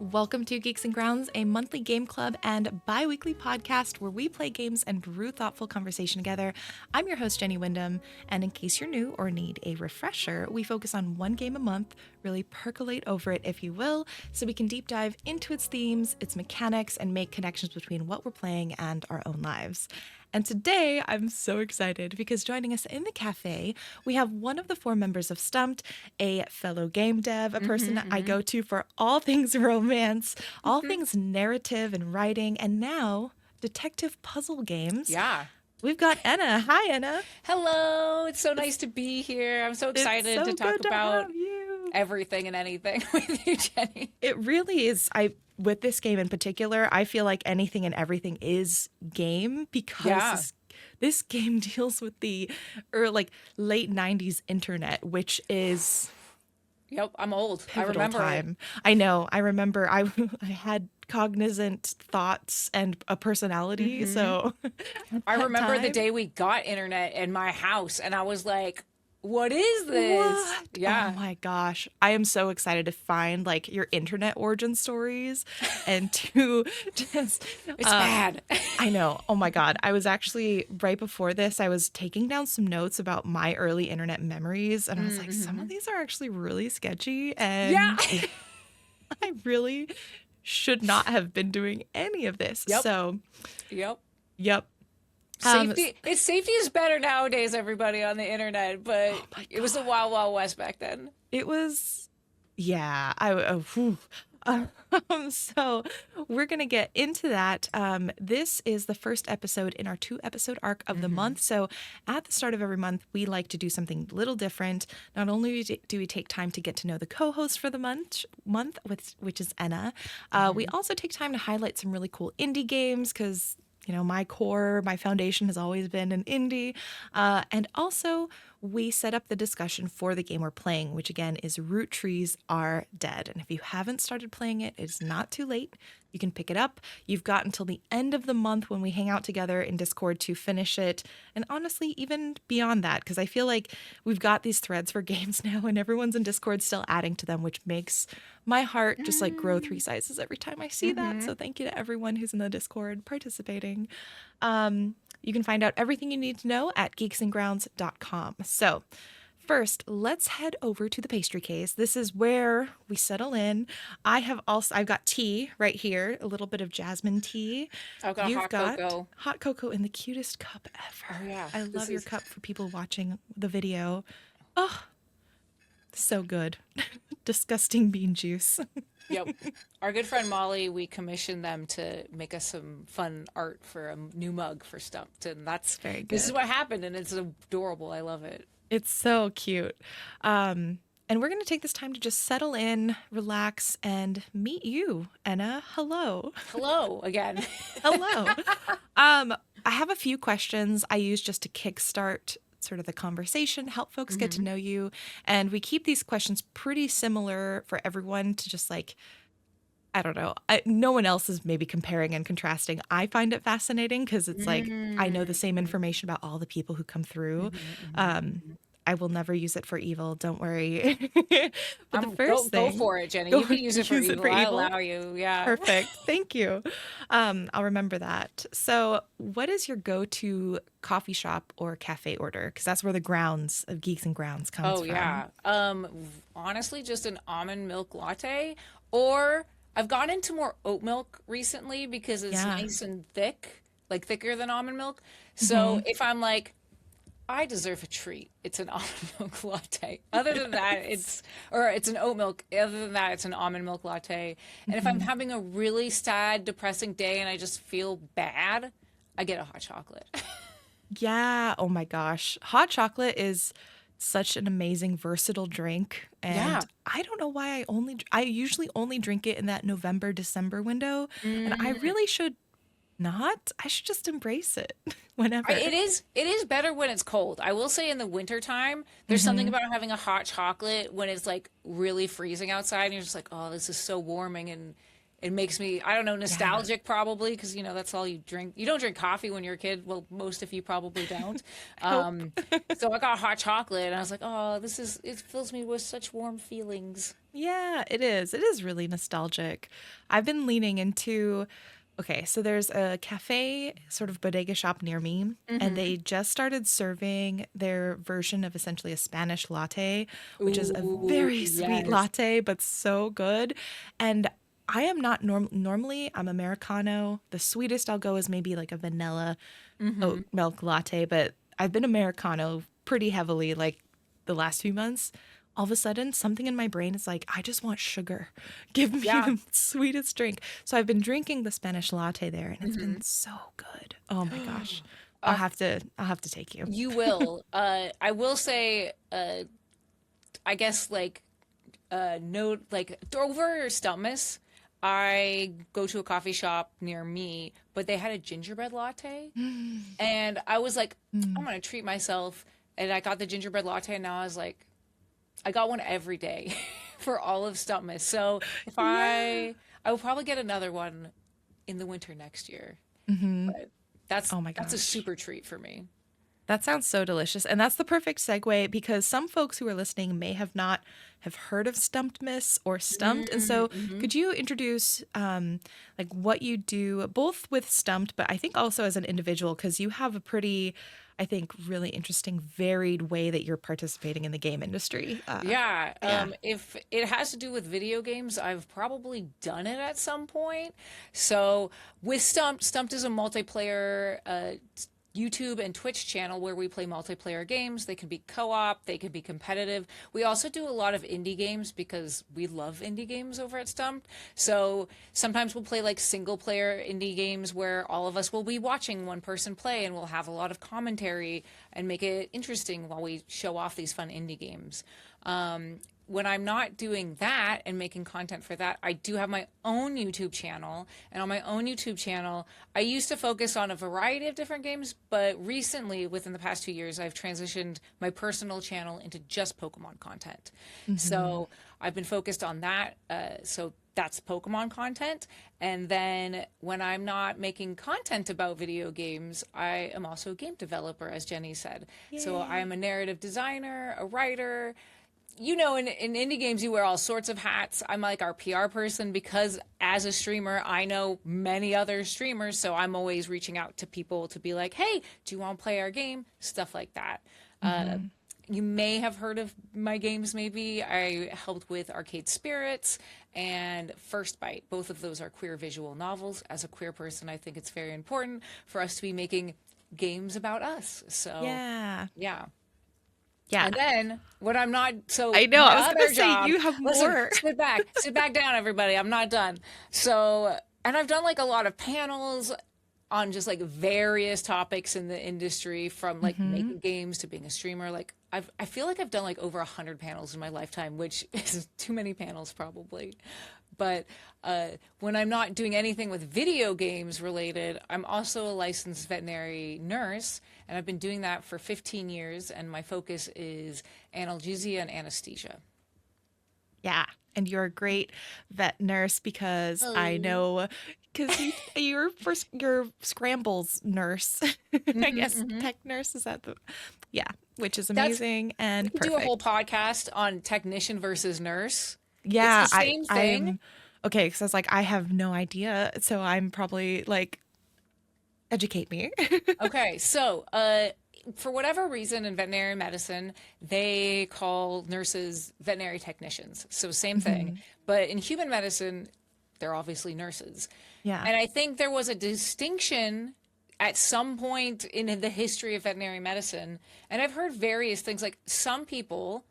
Welcome to Geeks and Grounds, a monthly game club and bi-weekly podcast where we play games and brew thoughtful conversation together. I'm your host, Jenny Wyndham, and in case you're new or need a refresher, we focus on one game a month, really percolate over it, if you will, so we can deep dive into its themes, its mechanics, and make connections between what we're playing and our own lives. And today, I'm so excited because joining us in the cafe, we have one of the four members of Stumped, a fellow game dev, a person I go to for all things romance, all things narrative and writing, and now detective puzzle games. Yeah. We've got Aenne. Hi, Aenne. Hello. It's so nice to be here. I'm so excited to talk about everything and anything with you, Jenny. It really is. With this game in particular, I feel like anything and everything is game because this game deals with the late 90s internet, which is Yep, I'm old. I pivotal remember time. I know. I remember I had cognizant thoughts and a personality. So I remember the time- day we got internet in my house and I was like, what is this? What? Yeah. Oh my gosh. I am so excited to find like your internet origin stories and to just It's bad. I know. Oh my God. I was actually right before this, I was taking down some notes about my early internet memories. And I was like, some of these are actually really sketchy. And Yeah. I really should not have been doing any of this. Yep. So, Yep. yep. Safety is better nowadays, everybody on the internet, but it was the Wild Wild West back then. It was, yeah. So we're going to get into that. This is the first episode in our 2-episode arc of the month. So at the start of every month, we like to do something a little different. Not only do we take time to get to know the co-host for the month, which is Aenne, we also take time to highlight some really cool indie games because my foundation has always been an indie. And also, we set up the discussion for the game we're playing, which again is Roottrees Are Dead. And if you haven't started playing it, it's not too late. You can pick it up. You've got until the end of the month when we hang out together in Discord to finish it. And honestly, even beyond that, because I feel like we've got these threads for games now and everyone's in Discord still adding to them, which makes my heart just like grow 3 sizes every time I see that. So thank you to everyone who's in the Discord participating. You can find out everything you need to know at geeksandgrounds.com. So first, let's head over to the pastry case. This is where we settle in. I've got tea right here, a little bit of jasmine tea. I've got You've hot got cocoa. hot cocoa in the cutest cup ever. Oh, yeah. I love your cup for people watching the video. Oh, so good. Disgusting bean juice. Yep. Our good friend Molly, we commissioned them to make us some fun art for a new mug for Stumped. And that's very good. This is what happened, and it's adorable. I love it. It's so cute. And we're going to take this time to just settle in, relax, and meet you, Aenne. Hello. Hello again. Hello. I have a few questions I use just to kickstart sort of the conversation, help folks get to know you. And we keep these questions pretty similar for everyone to just like, I don't know. No one else is maybe comparing and contrasting. I find it fascinating because it's like I know the same information about all the people who come through. I will never use it for evil. Don't worry. But the first thing, go for it, Jenny. You can use it for evil. I allow you. Yeah. Perfect. Thank you. I'll remember that. So, what is your go-to coffee shop or cafe order? Because that's where the grounds of Geeks and Grounds comes from. Oh yeah. Honestly, just an almond milk latte, or I've gone into more oat milk recently because it's nice and thick, like thicker than almond milk. So if I'm like, I deserve a treat, it's an almond milk latte. Other than that, it's an oat milk. Other than that, it's an almond milk latte. And if I'm having a really sad, depressing day and I just feel bad, I get a hot chocolate. Yeah. Oh my gosh. Hot chocolate is such an amazing, versatile drink. And I don't know why I usually only drink it in that November, December window. And I really should not. I should just embrace it whenever. It is better when it's cold. I will say in the wintertime, there's something about having a hot chocolate when it's like really freezing outside and you're just like, oh, this is so warming and it makes me, I don't know, nostalgic probably, because that's all you drink. You don't drink coffee when you're a kid. Well, most of you probably don't. So I got hot chocolate, and I was like, oh, it fills me with such warm feelings. Yeah, it is. It is really nostalgic. I've been leaning into, okay, so there's a cafe, sort of bodega shop near me, and they just started serving their version of essentially a Spanish latte, which is a Ooh, very sweet yes. latte, but so good. And I am not normally, I'm Americano. The sweetest I'll go is maybe like a vanilla oat milk latte, but I've been Americano pretty heavily like the last few months. All of a sudden, something in my brain is like, I just want sugar. Give me Yeah. the sweetest drink. So I've been drinking the Spanish latte there, and it's been so good. Oh my gosh, I'll have to take you. You will. I will say, I guess like no, like over Stummus, I go to a coffee shop near me, but they had a gingerbread latte, and I was like, I'm gonna treat myself, and I got the gingerbread latte, and now I was like, I got one every day for all of Stummus. So if I will probably get another one in the winter next year. But Oh my that's a gosh. super treat for me. That sounds so delicious. And that's the perfect segue because some folks who are listening may have not have heard of Stumped Miss or Stumped. And so Mm-hmm. could you introduce like what you do both with Stumped, but I think also as an individual, because you have a pretty, I think, really interesting, varied way that you're participating in the game industry. Yeah, Yeah. if it has to do with video games, I've probably done it at some point. So with Stumped is a multiplayer YouTube and Twitch channel where we play multiplayer games. They can be co-op, they can be competitive. We also do a lot of indie games because we love indie games over at Stumped. So sometimes we'll play like single player indie games where all of us will be watching one person play and we'll have a lot of commentary and make it interesting while we show off these fun indie games. When I'm not doing that and making content for that, I do have my own YouTube channel. And on my own YouTube channel, I used to focus on a variety of different games, but recently, within the past 2 years, I've transitioned my personal channel into just Pokemon content. So I've been focused on that. So that's Pokemon content. And then when I'm not making content about video games, I am also a game developer, as Jenny said. So I Yay. am a narrative designer, a writer. In indie games, you wear all sorts of hats. I'm like our PR person because as a streamer, I know many other streamers. So I'm always reaching out to people to be like, hey, do you want to play our game? Stuff like that. You may have heard of my games, maybe. I helped with Arcade Spirits and First Bite. Both of those are queer visual novels. As a queer person, I think it's very important for us to be making games about us. So, Yeah. yeah. Yeah. And then when I'm not, so I know. my I was going other to say job, you have listen, more. sit back down, everybody. I'm not done. So, and I've done like a lot of panels on just like various topics in the industry, from like making games to being a streamer. Like I feel like I've done like over 100 panels in my lifetime, which is too many panels probably. But when I'm not doing anything with video games related, I'm also a licensed veterinary nurse, and I've been doing that for 15 years, and my focus is analgesia and anesthesia. Yeah. And you're a great vet nurse because I Oh. know, because you're first, your scrambles nurse, I guess, Hmm. tech nurse, is that the, yeah, which is That's amazing We and could do a whole perfect. podcast on technician versus nurse. It's the Yeah. same thing. I'm, okay. Cause I was like, I have no idea. So I'm probably like, educate me. Okay, so for whatever reason in veterinary medicine, they call nurses veterinary technicians. So same thing. But in human medicine, they're obviously nurses. Yeah. And I think there was a distinction at some point in the history of veterinary medicine. And I've heard various things, like some people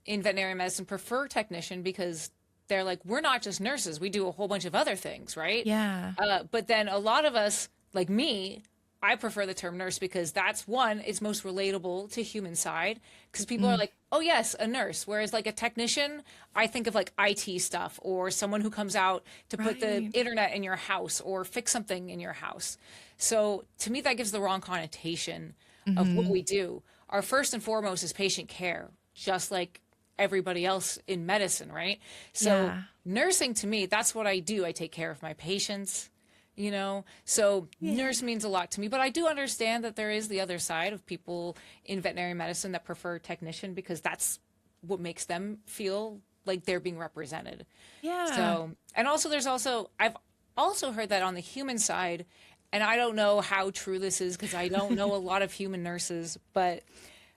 in veterinary medicine prefer technician because they're like, we're not just nurses, we do a whole bunch of other things, right? Yeah. But then a lot of us, like me, I prefer the term nurse because that's one, it's most relatable to human side, because people are Mm, like, oh yes, a nurse. Whereas like a technician, I think of like IT stuff or someone who comes out to put the right. internet in your house or fix something in your house. So to me, that gives the wrong connotation of what we do. Our first and foremost is patient care, just like everybody else in medicine, right? So Yeah. nursing to me, that's what I do. I take care of my patients, you know? So nurse means a lot to me, but I do understand that there is the other side of people in veterinary medicine that prefer technician because that's what makes them feel like they're being represented. Yeah. So, and also I've also heard that on the human side, and I don't know how true this is because I don't know a lot of human nurses, but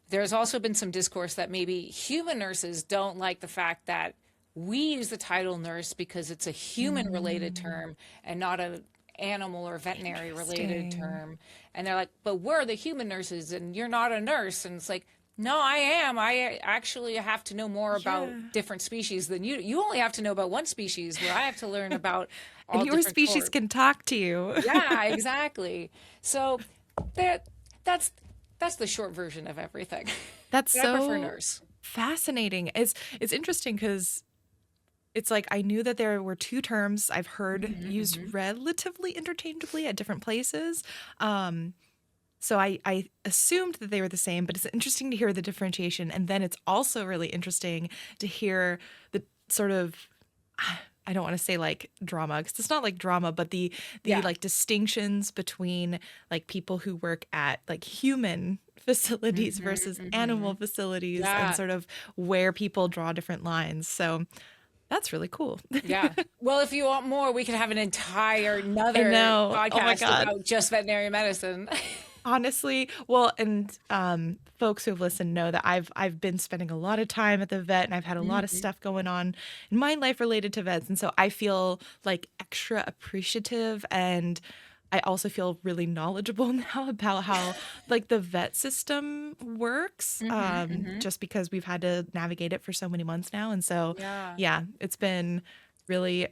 there's also been some discourse that maybe human nurses don't like the fact that we use the title nurse because it's a human related term and not a animal or veterinary related term. And they're like, but we're the human nurses and you're not a nurse. And it's like, no, I am. I actually have to know more about different species than you. You only have to know about one species where I have to learn about all and your different species sorts. can talk to you. Yeah, exactly. So that's the short version of everything. That's But I prefer so nurse. fascinating. It's interesting because it's like I knew that there were two terms I've heard used relatively interchangeably at different places. So I assumed that they were the same, but it's interesting to hear the differentiation. And then it's also really interesting to hear the sort of, I don't want to say like drama because it's not like drama, but the like distinctions between like people who work at like human facilities versus animal facilities and Yeah. sort of where people draw different lines. So that's really cool. Yeah. Well, if you want more, we could have an entire I another know. Oh my podcast God. about just veterinary medicine. Honestly, well, and folks who have listened know that I've been spending a lot of time at the vet, and I've had a lot of stuff going on in my life related to vets, and so I feel like extra appreciative, and I also feel really knowledgeable now about how like the vet system works, just because we've had to navigate it for so many months now, and so Yeah. yeah, it's been really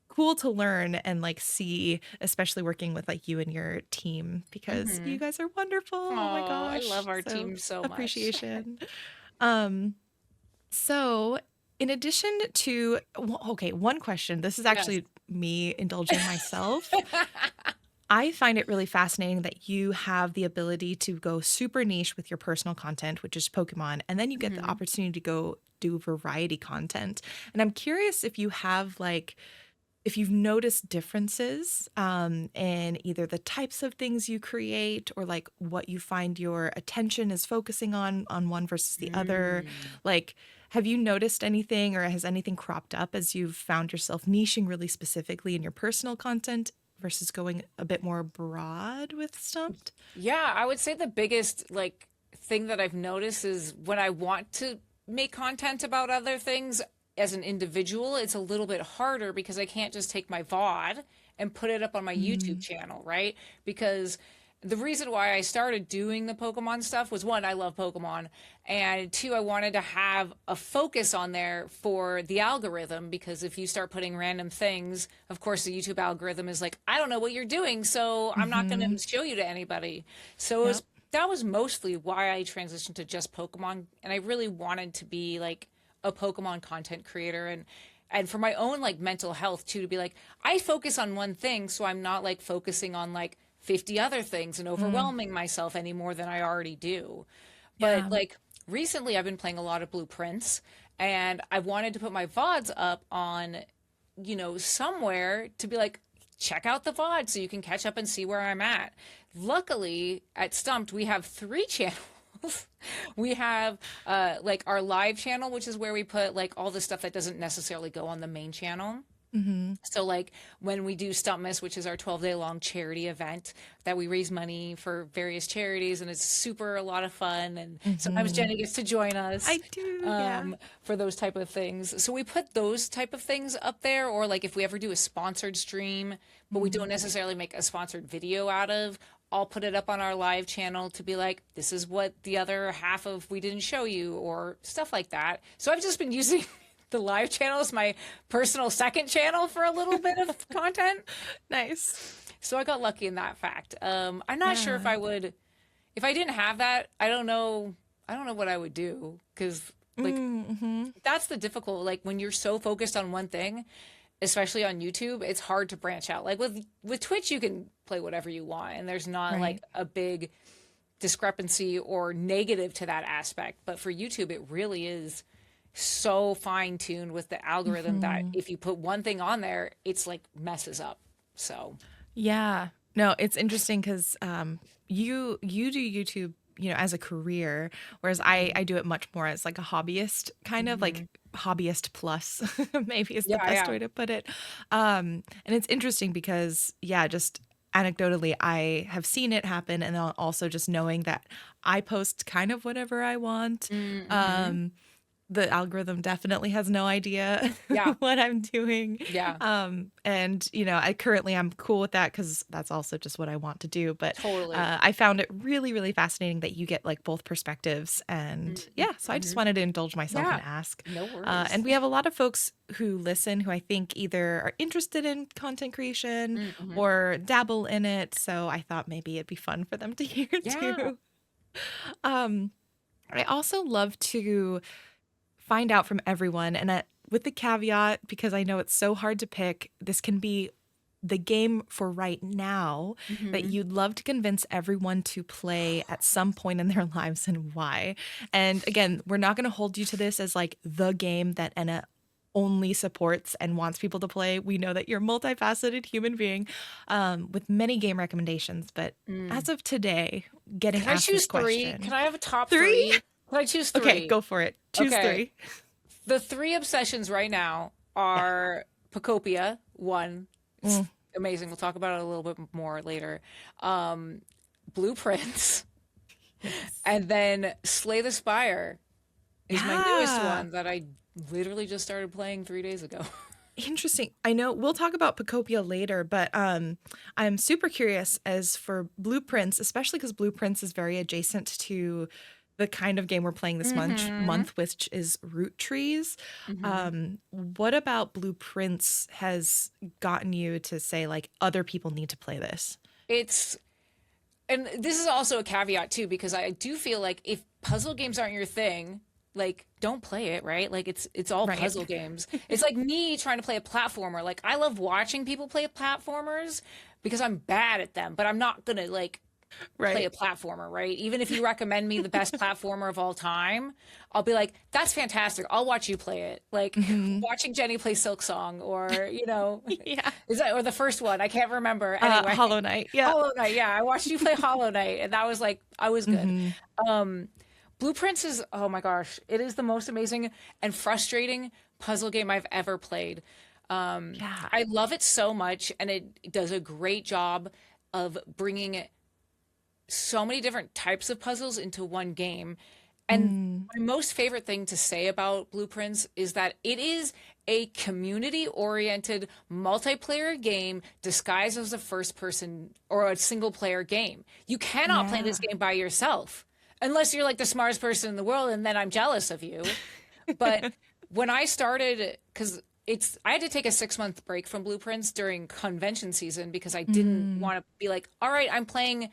cool to learn and like see, especially working with like you and your team because you guys are wonderful. Oh my Oh, I gosh. love our So team so much. appreciation. Um, so in addition to, okay, one question. This is Yes. actually me indulging myself. I find it really fascinating that you have the ability to go super niche with your personal content, which is Pokemon, and then you get the opportunity to go do variety content. And I'm curious if you have like if you've noticed differences in either the types of things you create or like what you find your attention is focusing on one versus the other, like have you noticed anything or has anything cropped up as you've found yourself niching really specifically in your personal content versus going a bit more broad with Stumped? Yeah, I would say the biggest like thing that I've noticed is when I want to make content about other things as an individual, it's a little bit harder because I can't just take my VOD and put it up on my YouTube channel, right? Because the reason why I started doing the Pokemon stuff was one, I love Pokemon, and two, I wanted to have a focus on there for the algorithm because if you start putting random things, of course, the YouTube algorithm is like, I don't know what you're doing, so I'm not going to show you to anybody. So Yep. that was mostly why I transitioned to just Pokemon, and I really wanted to be like a Pokemon content creator and for my own like mental health too, to be like, I focus on one thing, so I'm not like focusing on like 50 other things and overwhelming myself any more than I already do. But Yeah. like recently I've been playing a lot of Blueprints and I wanted to put my VODs up on, somewhere to be like, check out the VOD so you can catch up and see where I'm at. Luckily at Stumped, we have 3 channels. We have like our live channel, which is where we put like all the stuff that doesn't necessarily go on the main channel. So like when we do Stumpmas, which is our 12-day long charity event that we raise money for various charities and it's super a lot of fun and sometimes Jenny gets to join us I do. Yeah. for those type of things. So we put those type of things up there or like if we ever do a sponsored stream, but we don't necessarily make a sponsored video out of, I'll put it up on our live channel to be like, this is what the other half of we didn't show you or stuff like that. So I've just been using the live channel as my personal second channel for a little bit of content. Nice. So I got lucky in that fact. I'm not sure if Yeah. I would, if I didn't have that, I don't know what I would do because like that's the difficult, like when you're so focused on one thing, especially on YouTube, it's hard to branch out. Like with Twitch, you can play whatever you want and there's not Right. like a big discrepancy or negative to that aspect. But for YouTube, it really is, so fine tuned with the algorithm that if you put one thing on there, it's like messes up. So Yeah. No, it's interesting because you do YouTube, as a career, whereas I do it much more as like a hobbyist, kind of like mhm. hobbyist plus, maybe is the Yeah, best yeah. way to put it. And it's interesting because, yeah, just anecdotally, I have seen it happen, and then also just knowing that I post kind of whatever I want. Mm-hmm. Um, the algorithm definitely has no idea Yeah, what I'm doing. yeah, And I'm cool with that because that's also just what I want to do. But totally. I found it really, really fascinating that you get like both perspectives. And yeah, so I just Mm-hmm. wanted to indulge myself and Yeah, ask. no And worries. we have a lot of folks who listen who I think either are interested in content creation Mm-hmm. or dabble in it. So I thought maybe it'd be fun for them to hear Yeah. too. Um, I also love to find out from everyone. And with the caveat, because I know it's so hard to pick, this can be the game for right now that Mm-hmm. you'd love to convince everyone to play at some point in their lives and why. And again, we're not going to hold you to this as like the game that Anna only supports and wants people to play. We know that you're a multifaceted human being with many game recommendations, but Mm. as of today, getting Can I asked this choose three? Can question. I have a top 3? three? Can I choose Okay, three? go for it. Choose Okay. 3. The three obsessions right now Yeah. are Pacopia, one. It's Mm. amazing. We'll talk about it a little bit more later. Um, Blueprints, Yes. and then Slay the Spire is my newest Yeah. one that I literally just started playing 3 days ago. Interesting. I know we'll talk about Pacopia later, but I'm super curious as for Blueprints, especially because Blueprints is very adjacent to the kind of game we're playing this Mm-hmm. month, which is Roottrees. Mm-hmm. What about Blueprints has gotten you to say like other people need to play this? It's and this is also a caveat too, because I do feel like if puzzle games aren't your thing, like don't play it, right? Like it's all Right. puzzle games. It's like me trying to play a platformer. Like I love watching people play platformers because I'm bad at them, but I'm not gonna like play a Right. platformer, right? Even if you recommend me the best platformer of all time, I'll be like, that's fantastic. I'll watch you play it. Like Hmm. watching Jenny play Silk Song or, Yeah. is that or the first one? I can't remember. Anyway, Hollow Knight. Yeah. Hollow Knight. Yeah, I watched you play Hollow Knight and that was like I was good. Hmm. Um Blueprints is oh my gosh, it is the most amazing and frustrating puzzle game I've ever played. Yeah. I love it so much and it does a great job of bringing so many different types of puzzles into one game. And Mm. my most favorite thing to say about Blueprints is that it is a community oriented multiplayer game disguised as a first person or a single player game. You cannot play Yeah. this game by yourself unless you're like the smartest person in the world and then I'm jealous of you. But when I started, because I had to take a 6 month break from Blueprints during convention season because I didn't Mm. want to be like, all right, I'm playing,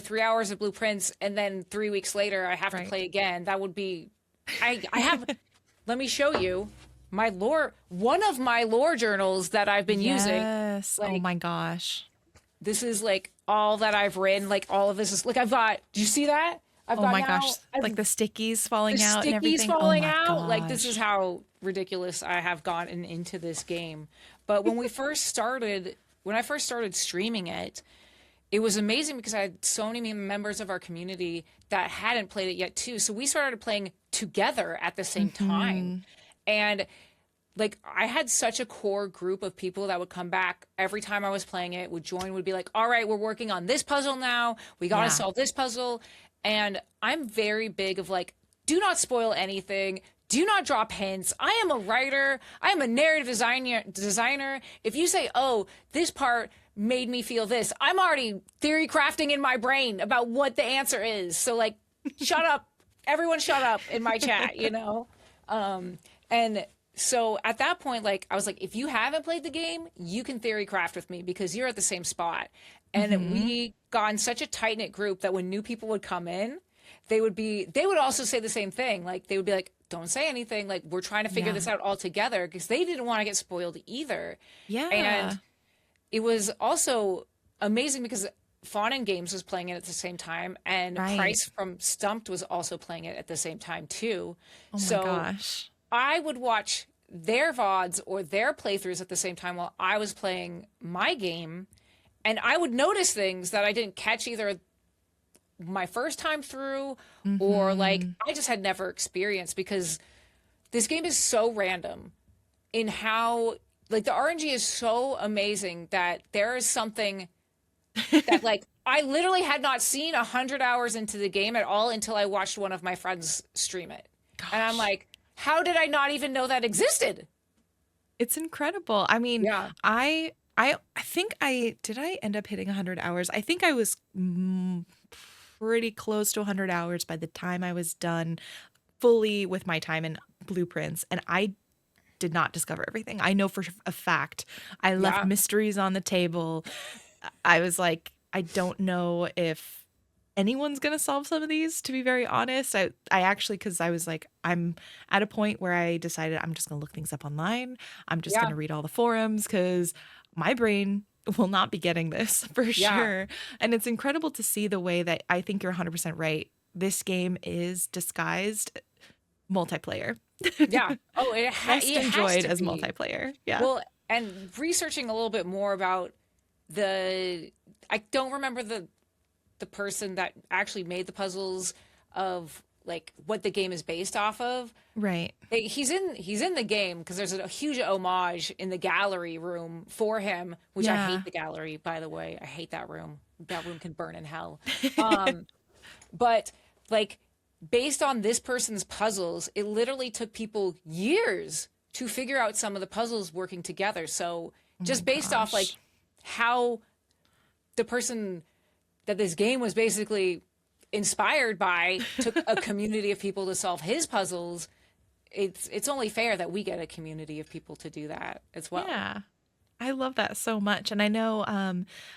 3 hours of Blueprints and then 3 weeks later I have to Right. play again. That would be, I have, let me show you my lore, one of my lore journals that I've been using. Yes. Oh Like, my gosh. this is like all that I've written. Like, all of this is like, do you see that? I've Oh got my gosh. now, Like I've the stickies the falling out and stickies everything. Oh falling my out. Like this is gosh. how ridiculous I have gotten into this game. But when I first started streaming it, it was amazing because I had so many members of our community that hadn't played it yet too. So we started playing together at the same time. Hmm. And like I had such a core group of people that would come back every time I was playing it, would join, would be like, all right, we're working on this puzzle now. We got to Yeah. solve this puzzle. And I'm very big of like, do not spoil anything. Do not drop hints. I am a writer. I am a narrative designer. If you say, oh, this part made me feel this, I'm already theory crafting in my brain about what the answer is. So like, shut up. Everyone shut up in my chat. And so at that point, like I was like, if you haven't played the game, you can theory craft with me because you're at the same spot. And Hmm. we got in such a tight knit group that when new people would come in, they would also say the same thing. Like they would be like, don't say anything. Like we're trying to figure Yeah. this out all together because they didn't want to get spoiled either. Yeah. And it was also amazing because Fawn and Games was playing it at the same time, and Right. Price from Stumped was also playing it at the same time too. Oh my So gosh. I would watch their VODs or their playthroughs at the same time while I was playing my game. And I would notice things that I didn't catch either my first time through or like I just had never experienced, because this game is so random in how, like, the RNG is so amazing that there is something that, like, I literally had not seen 100 hours into the game at all until I watched one of my friends stream it. Gosh. And I'm like, how did I not even know that existed? It's incredible. I mean, Yeah. I think did I end up hitting 100 hours? I think I was pretty close to 100 hours by the time I was done fully with my time in Blueprints, and I did not discover everything. I know for a fact I left mysteries on the table. I was like, I don't know if anyone's gonna solve some of these, to be very honest. I actually, because I was like, I'm at a point where I decided I'm just gonna look things up online. I'm just gonna read all the forums, because my brain will not be getting this for sure. And it's incredible to see the way that, I think you're 100% right, this game is disguised multiplayer. Yeah. Oh, Best it enjoyed has to as be. multiplayer. Yeah. Well, and researching a little bit more about I don't remember the person that actually made the puzzles of like what the game is based off of. Right. He's in the game because there's a huge homage in the gallery room for him, which I hate the gallery, by the way. I hate that room. That room can burn in hell. But like, based on this person's puzzles, it literally took people years to figure out some of the puzzles working together. So just based off like how the person that this game was basically inspired by took a community of people to solve his puzzles, it's only fair that we get a community of people to do that as well. Yeah. I love that so much. And I know,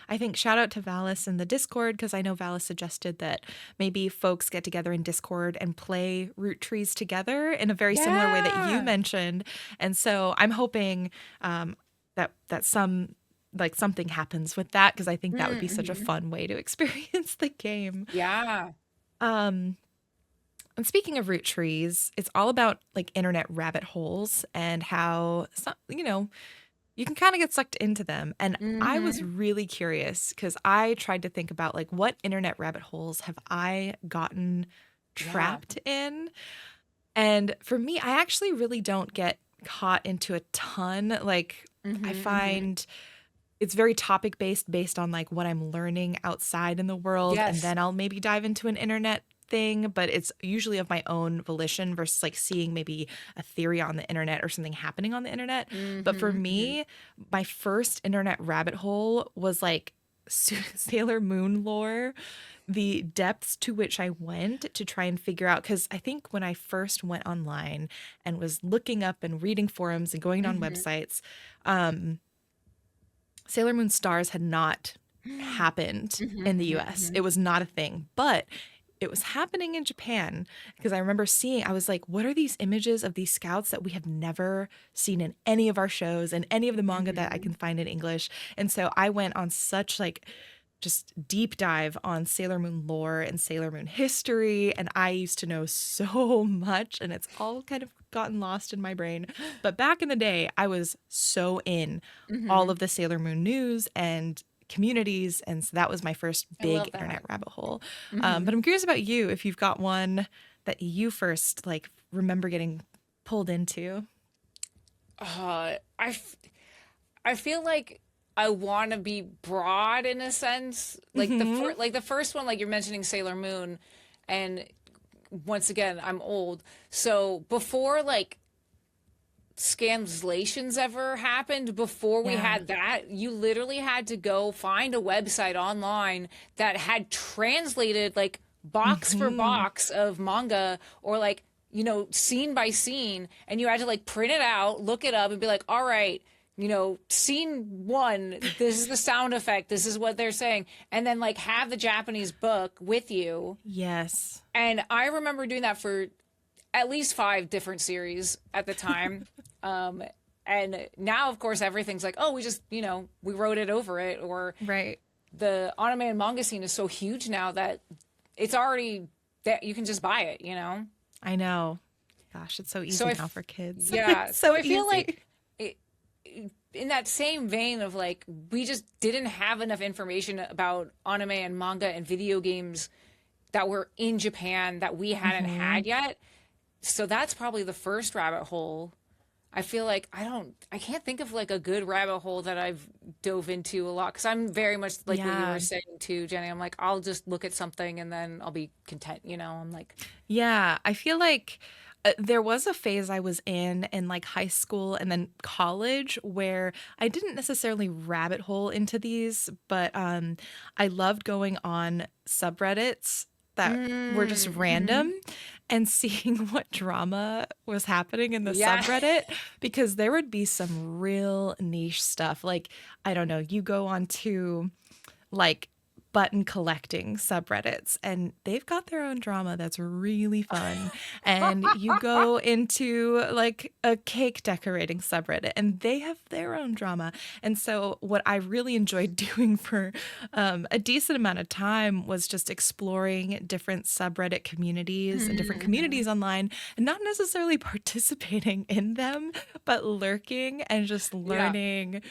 I think shout out to Valis in the Discord, because I know Valis suggested that maybe folks get together in Discord and play Roottrees together in a very similar way that you mentioned. And so I'm hoping that something happens with that, because I think that would be such a fun way to experience the game. Yeah. And speaking of Roottrees, it's all about like internet rabbit holes and how you can kind of get sucked into them. And I was really curious, because I tried to think about like, what internet rabbit holes have I gotten trapped in? And for me, I actually really don't get caught into a ton. Like, I find it's very topic based on like what I'm learning outside in the world. And then I'll maybe dive into an internet thing, but it's usually of my own volition versus like seeing maybe a theory on the internet or something happening on the internet. But for me, my first internet rabbit hole was like Sailor Moon lore, the depths to which I went to try and figure out, because I think when I first went online and was looking up and reading forums and going on websites, Sailor Moon stars had not happened in the US. It was not a thing, but it was happening in Japan, because I remember I was like, what are these images of these scouts that we have never seen in any of our shows and any of the manga that I can find in English? And so I went on such like just deep dive on Sailor Moon lore and Sailor Moon history. And I used to know so much, and it's all kind of gotten lost in my brain. But back in the day, I was so in all of the Sailor Moon news and communities, and so that was my first big internet rabbit hole. But I'm curious about you, if you've got one that you first like remember getting pulled into. I feel like I want to be broad in a sense, like the first one, like you're mentioning Sailor Moon, and once again, I'm old, so before like scanslations ever happened, before we had that, you literally had to go find a website online that had translated like box for box of manga, or like, scene by scene, and you had to like print it out, look it up, and be like, all right, scene 1, this is the sound effect, this is what they're saying, and then like have the Japanese book with you. Yes. And I remember doing that for at least 5 different series at the time. And now, of course, everything's like, oh, we just, we wrote it over it. Or the anime and manga scene is so huge now that it's already that you can just buy it, I know. gosh, it's so So easy now for kids. yeah, It's so so I feel easy. like it, in that same vein of like we just didn't have enough information about anime and manga and video games that were in Japan that we hadn't Hmm. had yet. So that's probably the first rabbit hole. I feel like I can't think of like a good rabbit hole that I've dove into a lot because I'm very much like what you were Yeah. saying too, Jenny. I'm like, I'll just look at something and then I'll be content, you know? I'm like, Yeah, I feel like there was a phase I was in like high school and then college where I didn't necessarily rabbit hole into these, but I loved going on subreddits that were just mhm. random and seeing what drama was happening in the Yeah. subreddit because there would be some real niche stuff. Like, I don't know, you go on to like button collecting subreddits and they've got their own drama that's really fun, and you go into like a cake decorating subreddit and they have their own drama. And so what I really enjoyed doing for a decent amount of time was just exploring different subreddit communities and different Mhm. communities online and not necessarily participating in them but lurking and just Yeah. learning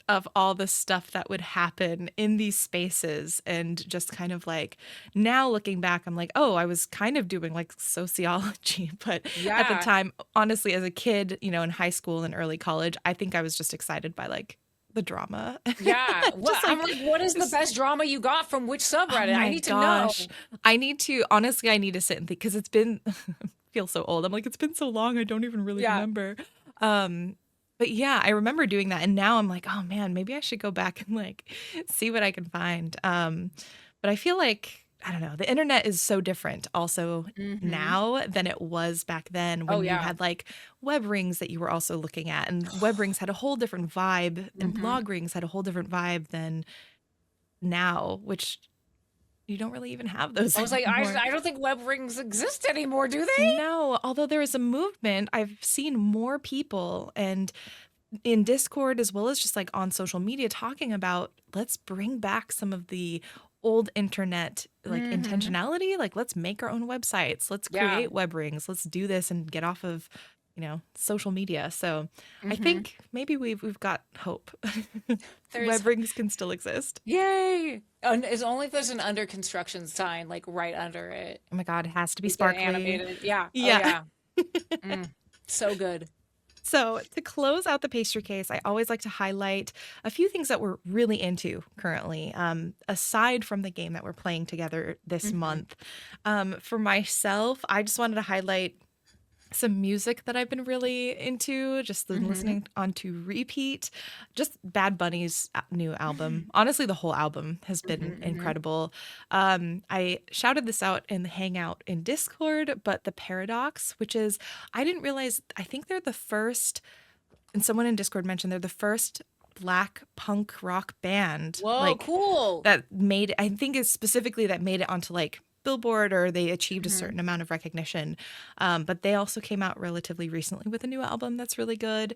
of all the stuff that would happen in these spaces. And just kind of like now looking back, I'm like, oh, I was kind of doing like sociology. But at the Yeah. time, honestly, as a kid, in high school and early college, I think I was just excited by like the drama. Yeah. What Just I'm like, like, what is the just, best drama you got from which oh subreddit? I my need to gosh. know. I need to sit and think because it's been, feel so old. I'm like, it's been so long. I don't even really Yeah. remember. Um, but yeah, I remember doing that. And now I'm like, oh man, maybe I should go back and like see what I can find. But I feel like, I don't know, the internet is so different also Hmm. now than it was back then Oh when you yeah. had like web rings that you were also looking at. And web rings had a whole different vibe, and Hmm. blog rings had a whole different vibe than now, which you don't really even have those I was like, anymore. I don't think web rings exist anymore, do they? No, although there is a movement, I've seen more people and in Discord as well as just like on social media talking about let's bring back some of the old internet like Hmm. intentionality. Like let's make our own websites, let's Yeah. create web rings, let's do this and get off of social media. So I Hmm. think maybe we've got hope. There's Web rings can still exist. yay. And it's only if there's an under construction sign like right under it. Oh my god, it has to be We get sparkly. animated. Yeah. Oh Yeah. yeah. Mm. So good. So, to close out the pastry case, I always like to highlight a few things that we're really into currently, aside from the game that we're playing together this Hmm. month. For myself, I just wanted to highlight some music that I've been really into, just been Hmm. listening on to repeat. Just Bad Bunny's new album. Honestly, the whole album has been Hmm. incredible. I shouted this out in the Hangout in Discord, but The Paradox, which is, I didn't realize, I think they're the first, and someone in Discord mentioned they're the first black punk rock band Whoa, like cool. that made, I think is specifically that made it onto like Billboard or they achieved a Hmm. certain amount of recognition. But they also came out relatively recently with a new album that's really good.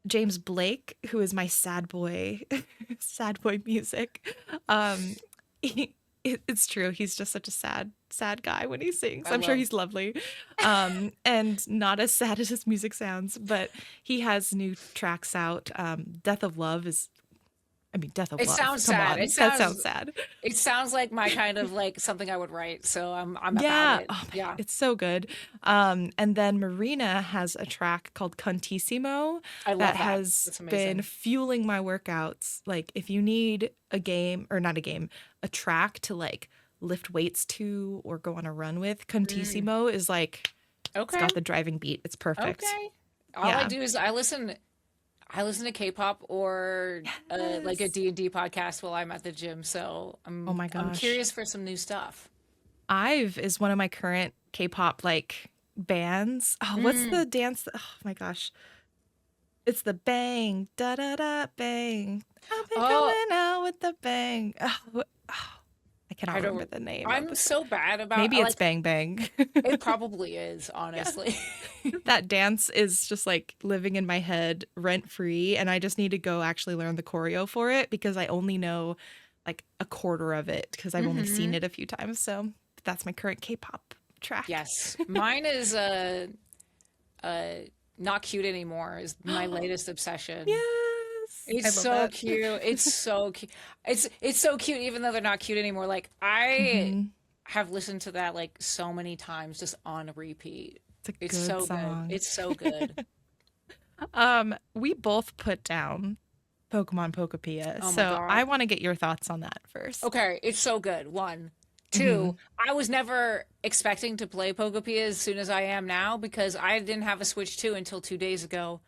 James Blake, who is my sad boy, sad boy music. Um, it's true. He's just such a sad guy when he sings. I I'm sure love. he's lovely, and not as sad as his music sounds. But he has new tracks out. Death of Love is, I mean, Death of It Love. sounds Come sad. on, that sounds sad. It sounds like my kind of like something I would write, so I'm about Yeah. it. Oh my God, Yeah. it's so good. And then Marina has a track called Contissimo I that love that. has That's been amazing. fueling my workouts. Like, if you need a game, or not a game, a track to like lift weights to or go on a run with, Mm. Contissimo is like, it's Okay. got the driving beat. It's perfect. Okay. All I Yeah. do is I listen to K-pop or like a Yes. D&D podcast while I'm at the gym, so Oh my I'm gosh. curious for some new stuff. Ive is one of my current K-pop like bands. Oh, what's Mm. the dance? Oh my gosh. It's the bang, da da da bang. I've been Oh, going out with the bang. Oh, I cannot I remember don't the name of I'm the. so bad about Maybe it's like Bang Bang. it probably is, Yeah, honestly. that dance is just like living in my head rent free, and I just need to go actually learn the choreo for it because I only know like a quarter of it because I've only seen Hmm. it a few times. So that's my current K-pop track. Yes. Mine is not cute anymore is my latest obsession. Yes. I It's love so that. cute. It's so cute. It's so cute even though they're not cute anymore. Like I Hmm. have listened to that like so many times just on repeat. It's a It's good so good. song. It's so good. We both put down Pokemon Pokopia, Oh my so I God. want to get your thoughts on that first. Okay, it's so good. One. Hmm. Two, I was never expecting to play Pokopia as soon as I am now because I didn't have a Switch 2 until 2 days ago.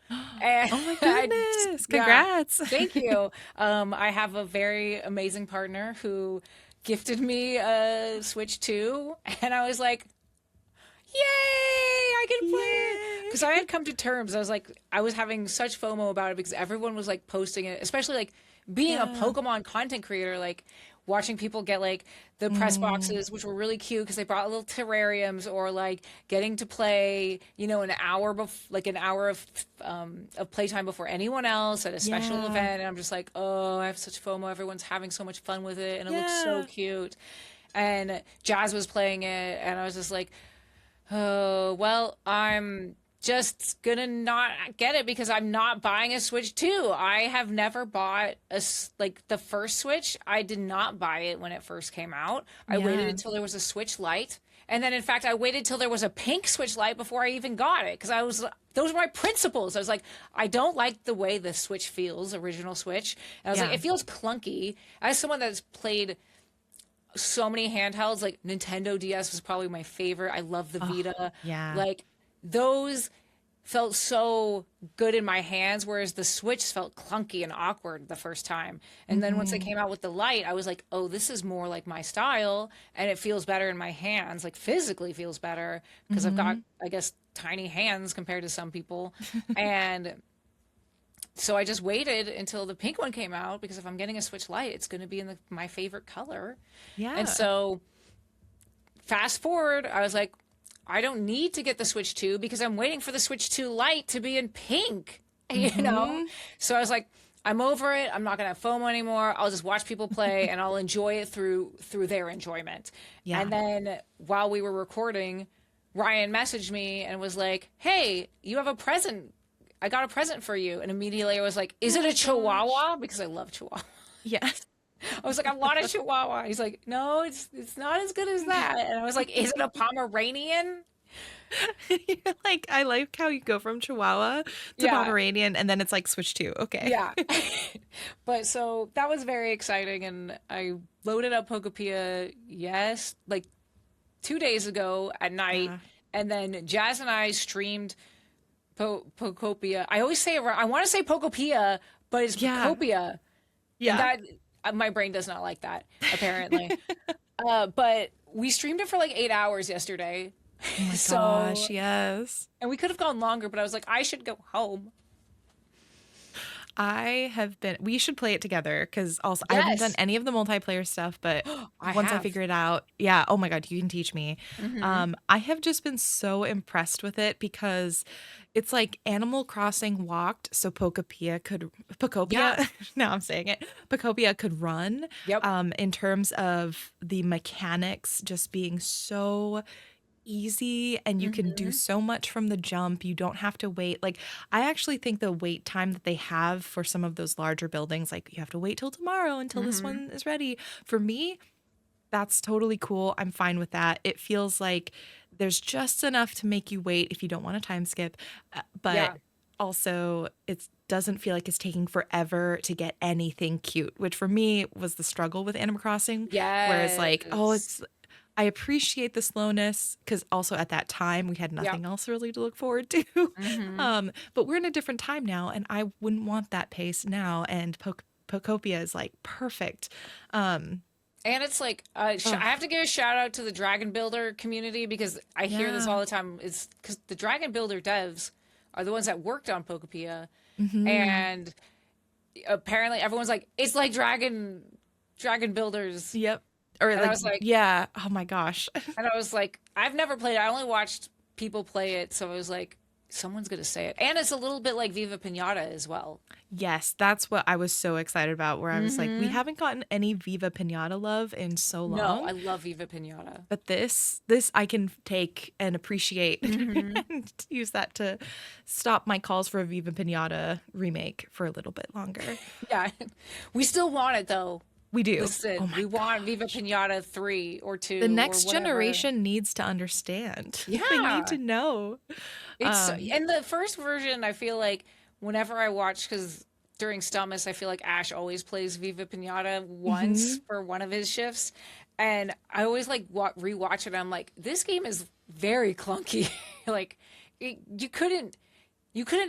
And Oh my I, goodness! yeah, Congrats. thank you. I have a very amazing partner who gifted me a Switch 2, and I was like, yay, I can play it. Yay! Because I had come to terms. I was like, I was having such FOMO about it because everyone was like posting it, especially like being a Yeah. Pokemon content creator, like watching people get like the press Mm, boxes, which were really cute because they brought little terrariums, or like getting to play, an hour like an hour of playtime before anyone else at a special yeah. event. And I'm just like, oh, I have such FOMO. Everyone's having so much fun with it, and it looks so Yeah. cute. And Jazz was playing it, and I was just like, oh, well, I'm just gonna not get it because I'm not buying a Switch 2. I have never bought like the first Switch. I did not buy it when it first came out. I waited Yeah. until there was a Switch Lite. And then in fact, I waited till there was a pink Switch Lite before I even got it because those were my principles. I was like, I don't like the way the Switch feels, original Switch. And I was like, Yeah. it feels clunky. As someone that's played so many handhelds. Like Nintendo DS was probably my favorite. I love the Oh, Vita. yeah. Like those felt so good in my hands, whereas the Switch felt clunky and awkward the first time. And then once they Hmm. came out with the Lite, I was like, oh, this is more like my style, and it feels better in my hands. Like physically feels better because I've got, Hmm. I guess, tiny hands compared to some people, and so I just waited until the pink one came out because if I'm getting a Switch Lite, it's going to be in my favorite color. And Yeah. so fast forward, I was like, I don't need to get the Switch 2 because I'm waiting for the Switch 2 Lite to be in pink, you know? Hmm. So I was like, I'm over it. I'm not going to have FOMO anymore. I'll just watch people play and I'll enjoy it through their enjoyment. Yeah. And then while we were recording, Ryan messaged me and was like, "Hey, you have a present. I got a present for you." And immediately I was like, "Is Oh it a my gosh. Chihuahua?" Because I love Chihuahua. Yes. I was like, "I want a Chihuahua." He's like, "No, it's not as good as that." And I was like, "Is it a Pomeranian?" You're like, I like how you go from Chihuahua to Yeah, Pomeranian and then it's like switch two. Okay. yeah. But so that was very exciting, and I loaded up Pokopia, yes, like 2 days ago at night, Yeah. and then Jazz and I streamed Pokopia. I always say it wrong. I want to say Pokopia, but it's Yeah. Pokopia, and Yeah. that my brain does not like that apparently. But we streamed it for like 8 hours yesterday, Oh my so gosh. Yes. and we could have gone longer, but I was like, I should go home. We should play it together because also I haven't done Yes, any of the multiplayer stuff, but I once I have. figure it out, yeah, oh my God, you can teach me. Hmm. I have just been so impressed with it because it's like Animal Crossing walked so Yeah. Pokopia, now I'm saying it, Pokopia could run Yep. in terms of the mechanics just being so easy and you can do Hmm. so much from the jump. You don't have to wait. Like, I actually think the wait time that they have for some of those larger buildings, like you have to wait till tomorrow until this Hmm. one is ready. For me, that's totally cool. I'm fine with that. It feels like there's just enough to make you wait if you don't want to time skip, but Yeah. also it doesn't feel like it's taking forever to get anything cute, which for me was the struggle with Animal Crossing. Whereas like, oh, Yes. I appreciate the slowness because also at that time we had Yep. nothing else really to look forward to. Hmm. But we're in a different time now, and I wouldn't want that pace now. And Pokopia is like perfect. Um, And it's like I oh have to give a shout out to the Dragon Builder community because I hear this all yeah. the time. It's because the Dragon Builder devs are the ones that worked on Pokopia, Hmm. and apparently everyone's like, it's like Dragon Builders, Yep. Or and I like was like, oh my gosh. I've never played it. I only watched people play it, so I was like, someone's gonna say it, and it's a little bit like Viva Pinata as well. Yes, that's what I was so excited about, where I was like, we Hmm. haven't gotten any Viva Pinata love in so No, long. I love Viva Pinata. But this I can take and appreciate Hmm. and use that to stop my calls for a Viva Pinata remake for a little bit longer. Yeah, we still want it though. We do. Oh Listen, my we want Viva gosh. Pinata 3 or The 2 or next whatever. generation needs to understand. They need to Yeah. know. It's Um, and the first version, I feel like whenever I watch, because during Stummus, I feel like Ash always plays Viva Pinata once mhm. for one of his shifts, and I always like rewatch it. I'm like, this game is very clunky. Like, you couldn't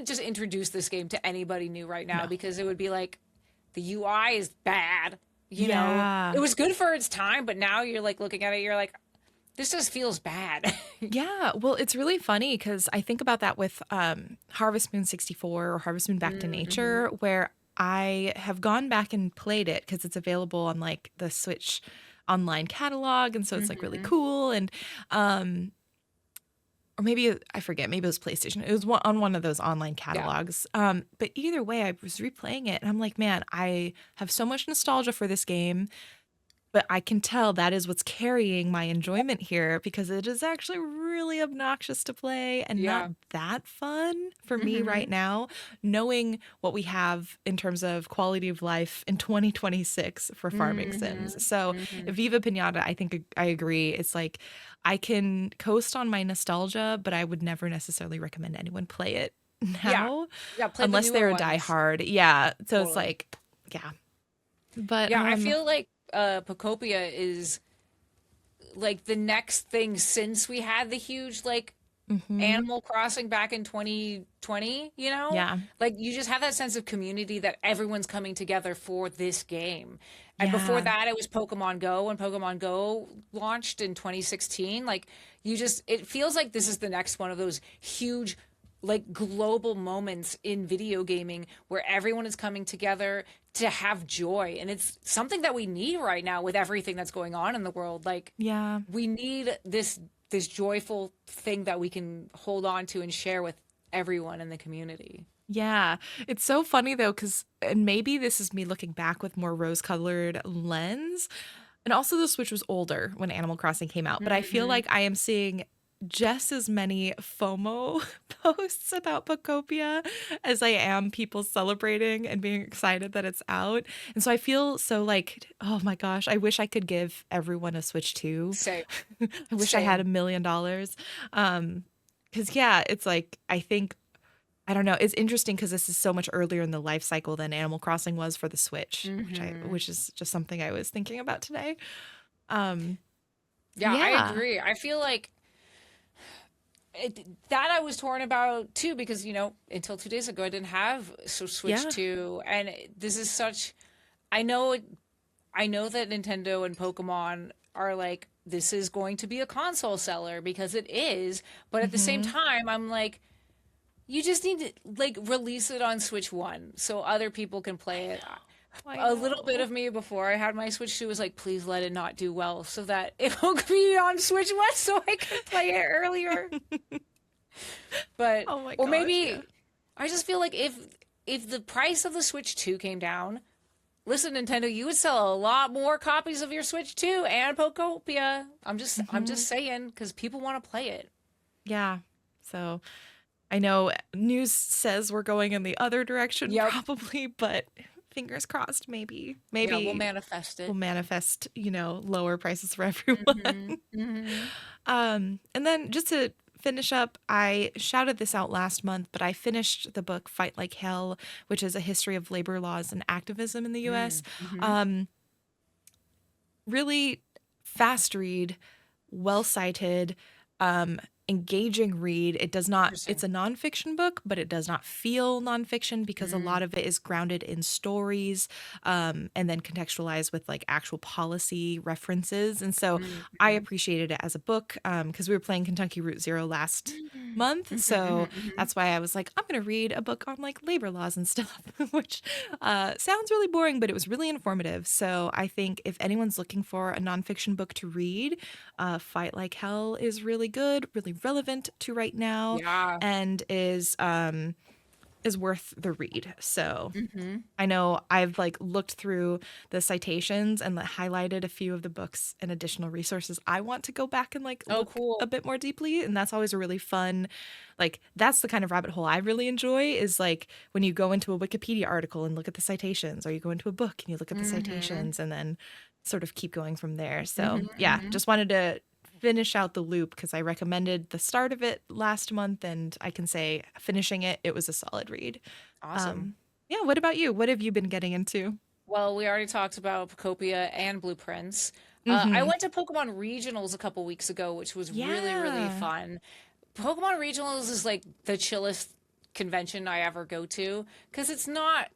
just introduce this game to anybody new right now No. because it would be like the UI is bad. It Yeah. was good for its time, but now you're like looking at it, you're like, this just feels bad. Yeah, well, it's really funny because I think about that with Harvest Moon 64 or Harvest Moon Back to Mm-hmm. Nature, where I have gone back and played it because it's available on like the Switch online catalog, and so it's like really Mm-hmm. cool. And um, or maybe I forget, maybe it was PlayStation. It was on one of those online Yeah. catalogs. But either way, I was replaying it, and I'm like, man, I have so much nostalgia for this game. But I can tell that is what's carrying my enjoyment here because it is actually really obnoxious to play and not Yeah. that fun for me right Hmm. now, knowing what we have in terms of quality of life in 2026 for farming Hmm. sims. So, Hmm. Viva Pinata, I think I agree. It's like I can coast on my nostalgia, but I would never necessarily recommend anyone play it Yeah. now Yeah. Play the unless newer they're a ones. diehard. Yeah. So it's Totally. like, yeah. But Yeah. I feel like Pocopia is like the next thing since we had the huge like mhm. Animal Crossing back in 2020, Yeah. Like you just have that sense of community that everyone's coming together for this game. And before Yeah. that, it was Pokemon Go when Pokemon Go launched in 2016. Like it feels like this is the next one of those huge, like global moments in video gaming where everyone is coming together to have joy. And it's something that we need right now with everything that's going on in the world. Like Yeah. we need this joyful thing that we can hold on to and share with everyone in the community. Yeah. It's so funny though, because, and maybe this is me looking back with more rose colored lens. And also, the Switch was older when Animal Crossing came out, but I feel Hmm. like I am seeing just as many FOMO posts about Pocopia as I am people celebrating and being excited that it's out. And so I feel so like, oh my gosh, I wish I could give everyone a Switch too. Same, I wish I had same. $1 million. Because yeah, it's like I think I don't know. It's interesting because this is so much earlier in the life cycle than Animal Crossing was for the Switch, Hmm. which is just something I was thinking about today. Um, Yeah, I yeah, agree. I feel like that I was torn about too because until 2 days ago I didn't have Switch yeah, 2, and this is such. I know I know that Nintendo and Pokemon are like this is going to be a console seller because it is, but at the same hmm, time I'm like you just need to like release it on Switch 1 so other people can play it. I A little bit know. of me before I had my Switch 2 was like, please let it not do well so that it will be on Switch 1 so I can play it earlier. But Oh my or gosh, yeah, maybe I just feel like if the price of the Switch 2 came down, listen, Nintendo, you would sell a lot more copies of your Switch 2 and Pokopia. I'm just hmm, saying because people want to play it. yeah. So I know news says we're going in the other direction Yep. probably, but fingers crossed. Yeah, we'll Maybe manifest we'll it. manifest, lower prices for everyone. Hmm. Hmm. And then just to finish up, I shouted this out last month, but I finished the book Fight Like Hell, which is a history of labor laws and activism in the US. Hmm. Um, really fast read, well cited, um, engaging read. It does not, it's Interesting. a nonfiction book, but it does not feel nonfiction because a Mm. lot of it is grounded in stories, and then contextualized with like actual policy references. And so I Mm-hmm. appreciated it as a book because we were playing Kentucky Route Zero month. So Hmm. that's why I was like, I'm going to read a book on like labor laws and stuff, which sounds really boring, but it was really informative. So I think if anyone's looking for a nonfiction book to read, Fight Like Hell is really good, really relevant to right now, Yeah. and is worth the read. So Hmm. I know I've like looked through the citations and like, highlighted a few of the books and additional resources I want to go back and like Oh, look cool. a bit more deeply. And that's always a really fun, like that's the kind of rabbit hole I really enjoy is like when you go into a Wikipedia article and look at the citations, or you go into a book and you look at the Hmm. citations and then sort of keep going from there. So Hmm. yeah, Hmm. just wanted to finish out the loop because I recommended the start of it last month and I can say finishing it, it was a solid read. Awesome. Um, yeah, what about you? What have you been getting into? Well, we already talked about Pocopia and Blueprints. I Mm-hmm. went to Pokemon Regionals a couple weeks ago, which was really, really Yeah. fun. Pokemon Regionals is like the chillest convention I ever go to because it's not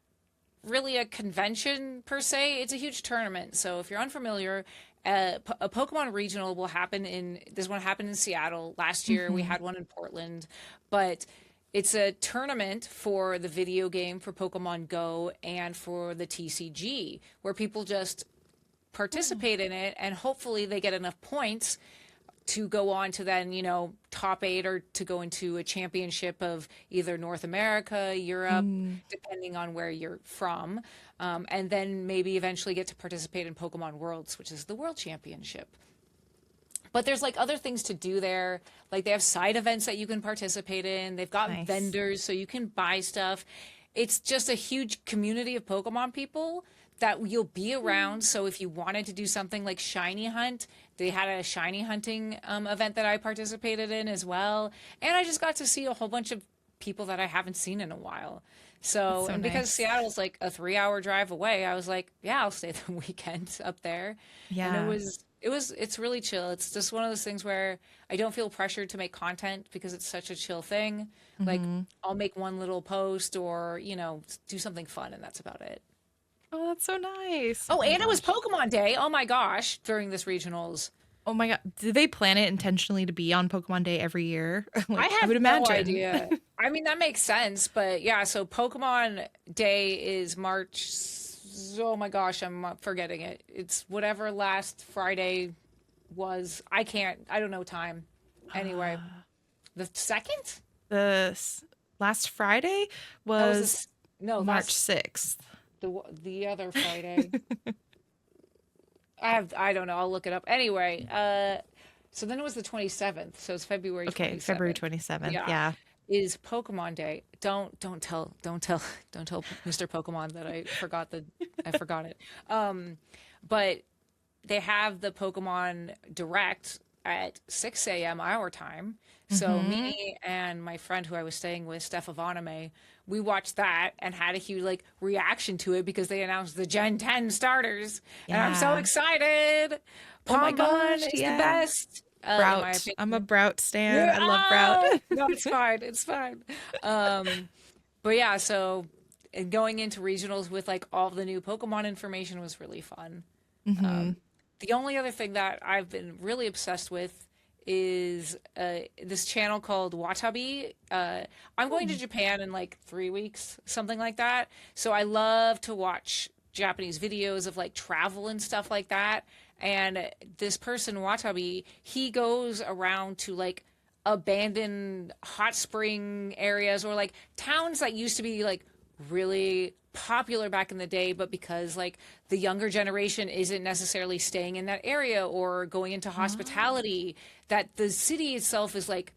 really a convention per se. It's a huge tournament. So if you're unfamiliar, a Pokemon regional will happen in this one happened in Seattle last year. We Mm-hmm. had one in Portland, but it's a tournament for the video game for Pokemon Go and for the TCG where people just Oh. participate in it and hopefully they get enough points to go on to then, top eight or to go into a championship of either North America, Europe, Mm. depending on where you're from. And then maybe eventually get to participate in Pokemon Worlds, which is the world championship. But there's like other things to do there. Like they have side events that you can participate in. They've got Nice. vendors so you can buy stuff. It's just a huge community of Pokemon people that you'll be around. So if you wanted to do something like shiny hunt, they had a shiny hunting event that I participated in as well. And I just got to see a whole bunch of people that I haven't seen in a while. That's So, so and because nice. Seattle's like a 3 hour drive away, I was like, yeah, I'll stay the weekend up there. And Yeah. it's really chill. It's just one of those things where I don't feel pressured to make content because it's such a chill thing. Like Mm-hmm. I'll make one little post or, do something fun and that's about it. Oh, that's so nice. Oh Oh, my and it was gosh. Pokemon Day. Oh my gosh, during this regionals. Oh my God. Did they plan it intentionally to be on Pokemon Day every year? I Like, I have would no imagine. idea. I mean, that makes sense, but yeah, so Pokemon Day is March. Oh my gosh, I'm forgetting it. It's whatever last Friday was. I don't know time. Anyway, the second? The last Friday That was was this. No, March that's 6th. the other Friday. I don't know. I'll look it up. Anyway, so then it was the 27th. So it's February Okay, February 27th. 27th. Yeah. Yeah. Is Pokemon Day. Don't tell Mr. Pokemon that I forgot it. But they have the Pokemon Direct at 6 a.m. our time. So Mm-hmm. me and my friend who I was staying with, Steph Avaname, we watched that and had a huge like reaction to it because they announced the Gen 10 starters. And I'm so Yeah. excited. Oh my Pombun goch, is the yeah. best, in my Brout. I'm a opinion. Brout stan. Yeah, I love Brout. oh, no, it's fine. It's fine. Um, but yeah, so and going into regionals with like all the new Pokemon information was really fun. Hmm. The only other thing that I've been really obsessed with is this channel called Watabi. I'm going to Japan in like 3 weeks, something like that. So I love to watch Japanese videos of like travel and stuff like that. And this person, Watabi, he goes around to like abandoned hot spring areas or like towns that used to be like really popular back in the day, but because like the younger generation isn't necessarily staying in that area or going into Oh. hospitality, that the city itself is like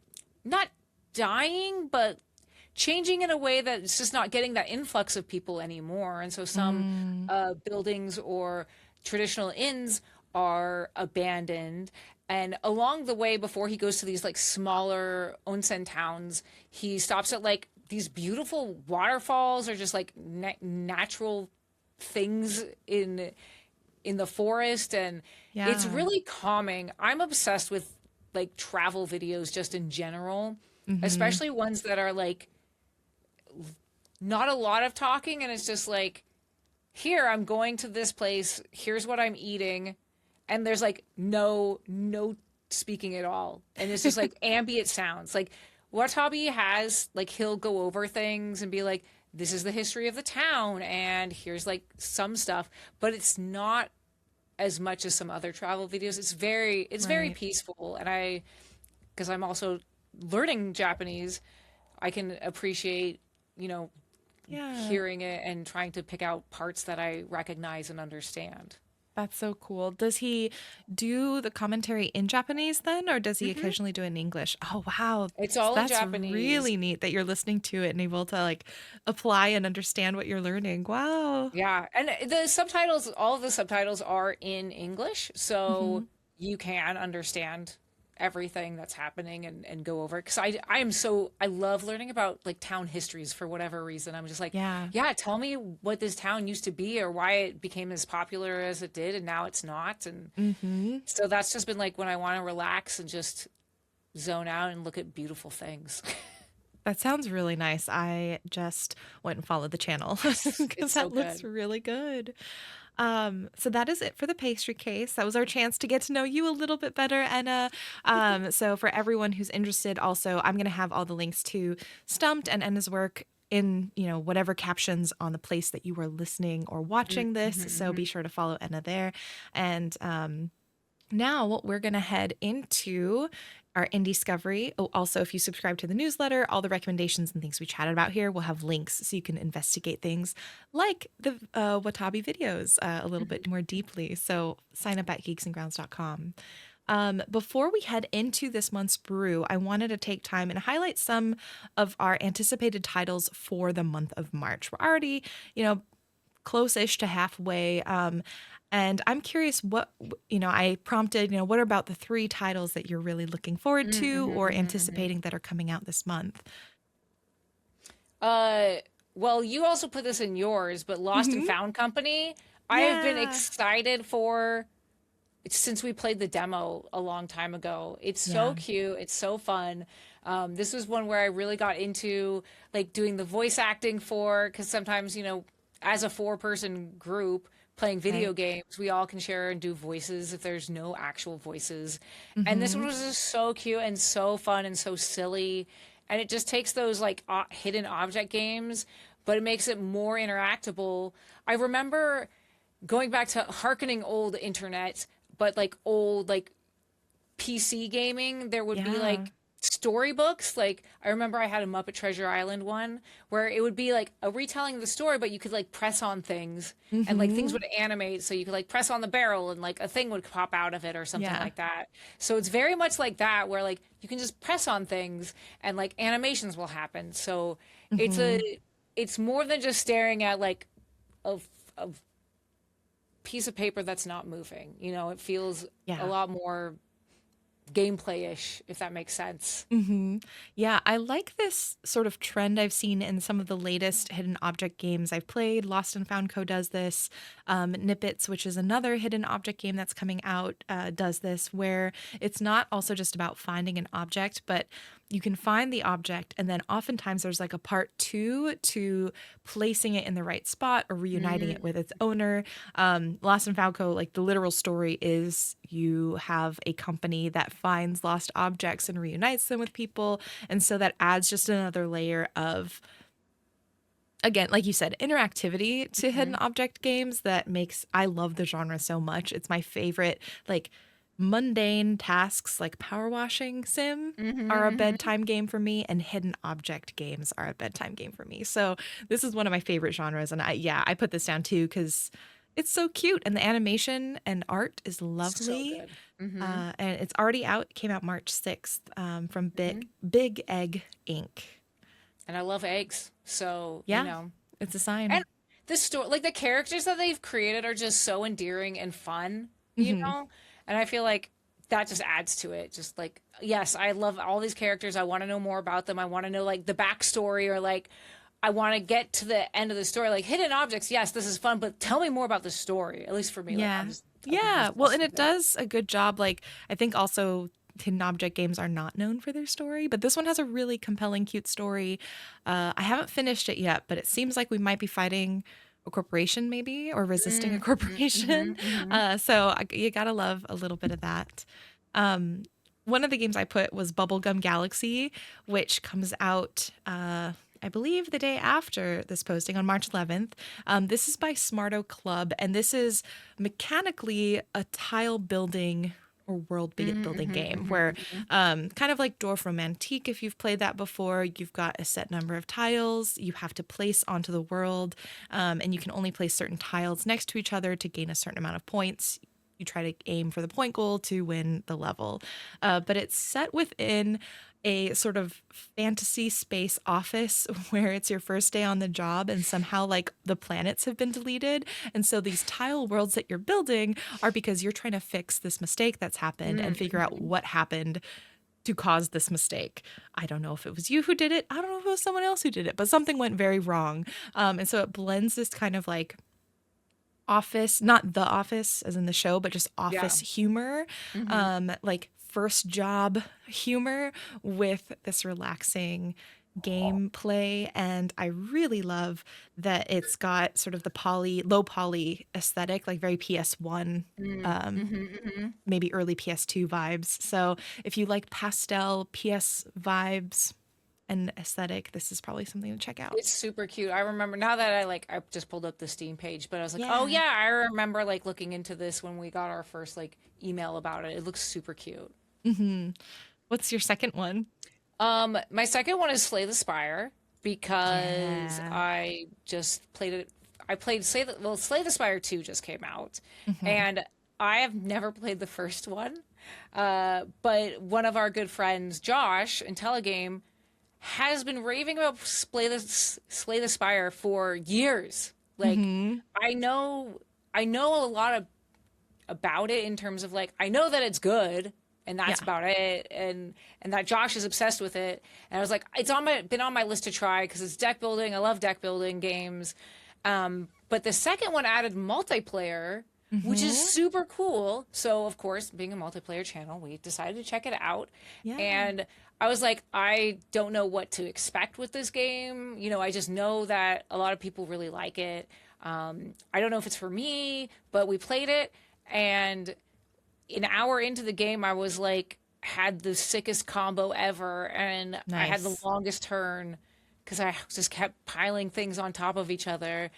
not dying, but changing in a way that it's just not getting that influx of people anymore. And so some Mm. buildings or traditional inns are abandoned. And along the way, before he goes to these like smaller onsen towns, he stops at like these beautiful waterfalls or just like natural things in the forest, and it's Yeah. really calming. I'm obsessed with like travel videos just in general, Hmm. especially ones that are like not a lot of talking and it's just like, here I'm going to this place, here's what I'm eating, and there's like no speaking at all, and it's just like ambient sounds. Like Watabi has like he'll go over things and be like, this is the history of the town, and here's like some stuff, but it's not as much as some other travel videos. It's very Right. peaceful, and because I'm also learning Japanese, I can appreciate, you know, Yeah. hearing it and trying to pick out parts that I recognize and understand. That's so cool. Does he do the commentary in Japanese then, or does he Hmm. occasionally do it in English? Oh, wow. It's So all in that's Japanese. really neat that you're listening to it and able to like apply and understand what you're learning. Wow. Yeah, and the subtitles, all of the subtitles are in English, so Hmm. you can understand everything that's happening and go over it. Because I love learning about like town histories for whatever reason. I'm just like, Yeah. yeah, tell me what this town used to be or why it became as popular as it did and now it's not. And Hmm. so that's just been like when I want to relax and just zone out and look at beautiful things. That sounds really nice. I just went and followed the channel Yes, it's because so that looks good. really good. So that is it for the pastry case. That was our chance to get to know you a little bit better, Anna. So for everyone who's interested, also, I'm going to have all the links to Stumped and Anna's work in, whatever captions on the place that you are listening or watching this. So Mm-hmm. be sure to follow Anna there. And now we're going to head into our Indiescovery. Oh, also, if you subscribe to the newsletter, all the recommendations and things we chatted about here will have links so you can investigate things like the Watabi videos a little bit more deeply. So sign up at geeksandgrounds.com. Before we head into this month's brew, I wanted to take time and highlight some of our anticipated titles for the month of March. We're already, close-ish to halfway. And I'm curious I prompted, what are about the three titles that you're really looking forward to or Mm-hmm. anticipating that are coming out this month? Uh, well, you also put this in yours, but Lost and Hmm. Found Company, I have been Yeah. excited for since we played the demo a long time ago. It's so Yeah. cute. It's so fun. This was one where I really got into like doing the voice acting for, because sometimes, as a four-person group playing video Right. games, we all can share and do voices if there's no actual voices. And this one Hmm. was just so cute and so fun and so silly. And it just takes those like hidden object games, but it makes it more interactable. I remember going back to harkening old internet, but like old like PC gaming, there would be Yeah. like storybooks. Like I remember I had a Muppet Treasure Island one where it would be like a retelling of the story, but you could like press on things and like things Hmm. would animate. So you could like press on the barrel and like a thing would pop out of it or something Yeah. like that. So it's very much like that where like you can just press on things and like animations will happen. So it's Hmm. a it's more than just staring at like a, a piece of paper that's not moving. It feels a Yeah. lot more gameplay-ish, if that makes sense. Hmm. Yeah, I like this sort of trend I've seen in some of the latest hidden object games I've played. Lost and Found Co. does this. Nippets, which is another hidden object game that's coming out, does this, where it's not also just about finding an object, but you can find the object, and then oftentimes there's like a part two to placing it in the right spot or reuniting it Mm, with its owner. Lost and Found Co., like the literal story is you have a company that finds lost objects and reunites them with people. And so that adds just another layer of, again, like you said, interactivity to hidden mhm, object games that makes, I love the genre so much. It's my favorite, like mundane tasks like power washing sim are a mhm, mhm. bedtime game for me, and hidden object games are a bedtime game for me. So this is one of my favorite genres, and I put this down too because it's so cute and the animation and art is So lovely. good. Mhm, And it's already out. It came out March 6th, from mhm. Big Egg Inc. And I love eggs, so Yeah, it's a sign. and the story, like the characters that they've created, are just so endearing and fun, Hmm. And I feel like that just adds to it. Just like, yes, I love all these characters. I want to know more about them. I want to know like the backstory, or like I want to get to the end of the story. Like hidden objects, yes, this is fun, but tell me more about the story. At least for me, like Yeah. I'm just Yeah. Well, obsessed and with it it. does a good job. Like, I think also hidden object games are not known for their story, but this one has a really compelling, cute story. I haven't finished it yet, but it seems like we might be fighting a corporation, maybe, or resisting a Mm, mm, corporation. mhm, mhm. So you gotta love a little bit of that. Um, one of the games I put was Bubblegum Galaxy, which comes out, I believe, the day after this posting on March 11th. This is by Smarto Club, and this is mechanically a tile building or world building game where, kind of like Dwarf Romantique, if you've played that before, you've got a set number of tiles you have to place onto the world, and you can only place certain tiles next to each other to gain a certain amount of points. You try to aim for the point goal to win the level. But it's set within a sort of fantasy space office where it's your first day on the job and somehow like the planets have been deleted. And so these tile worlds that you're building are because you're trying to fix this mistake that's happened and figure out what happened to cause this mistake. I don't know if it was you who did it. I don't know if it was someone else who did it, but something went very wrong. And so it blends this kind of like office, not The Office as in the show, but just office humor, like first job humor with this relaxing gameplay. And I really love that it's got sort of the low poly aesthetic, like very PS1, maybe early PS2 vibes. So if you like pastel PS vibes and aesthetic, this is probably something to check out. It's super cute. I remember now that I just pulled up the Steam page, but I was like, oh yeah, I remember like looking into this when we got our first like email about it. It looks super cute. What's your second one? My second one is Slay the Spire because I just played it. I played Slay the Spire 2 just came out, and I have never played the first one. But one of our good friends, Josh, in Telegame, has been raving about Slay the Spire for years. Like I know a lot about it in terms of like I know that it's good and that's about it, and that Josh is obsessed with it. And I was like, it's been on my list to try because it's deck building. I love deck building games. But the second one added multiplayer, which is super cool. So of course, being a multiplayer channel, we decided to check it out. And I was like, I don't know what to expect with this game. You know, I just know that a lot of people really like it. I don't know if it's for me, but we played it, and an hour into the game, I was like, had the sickest combo ever, and I had the longest turn because I just kept piling things on top of each other.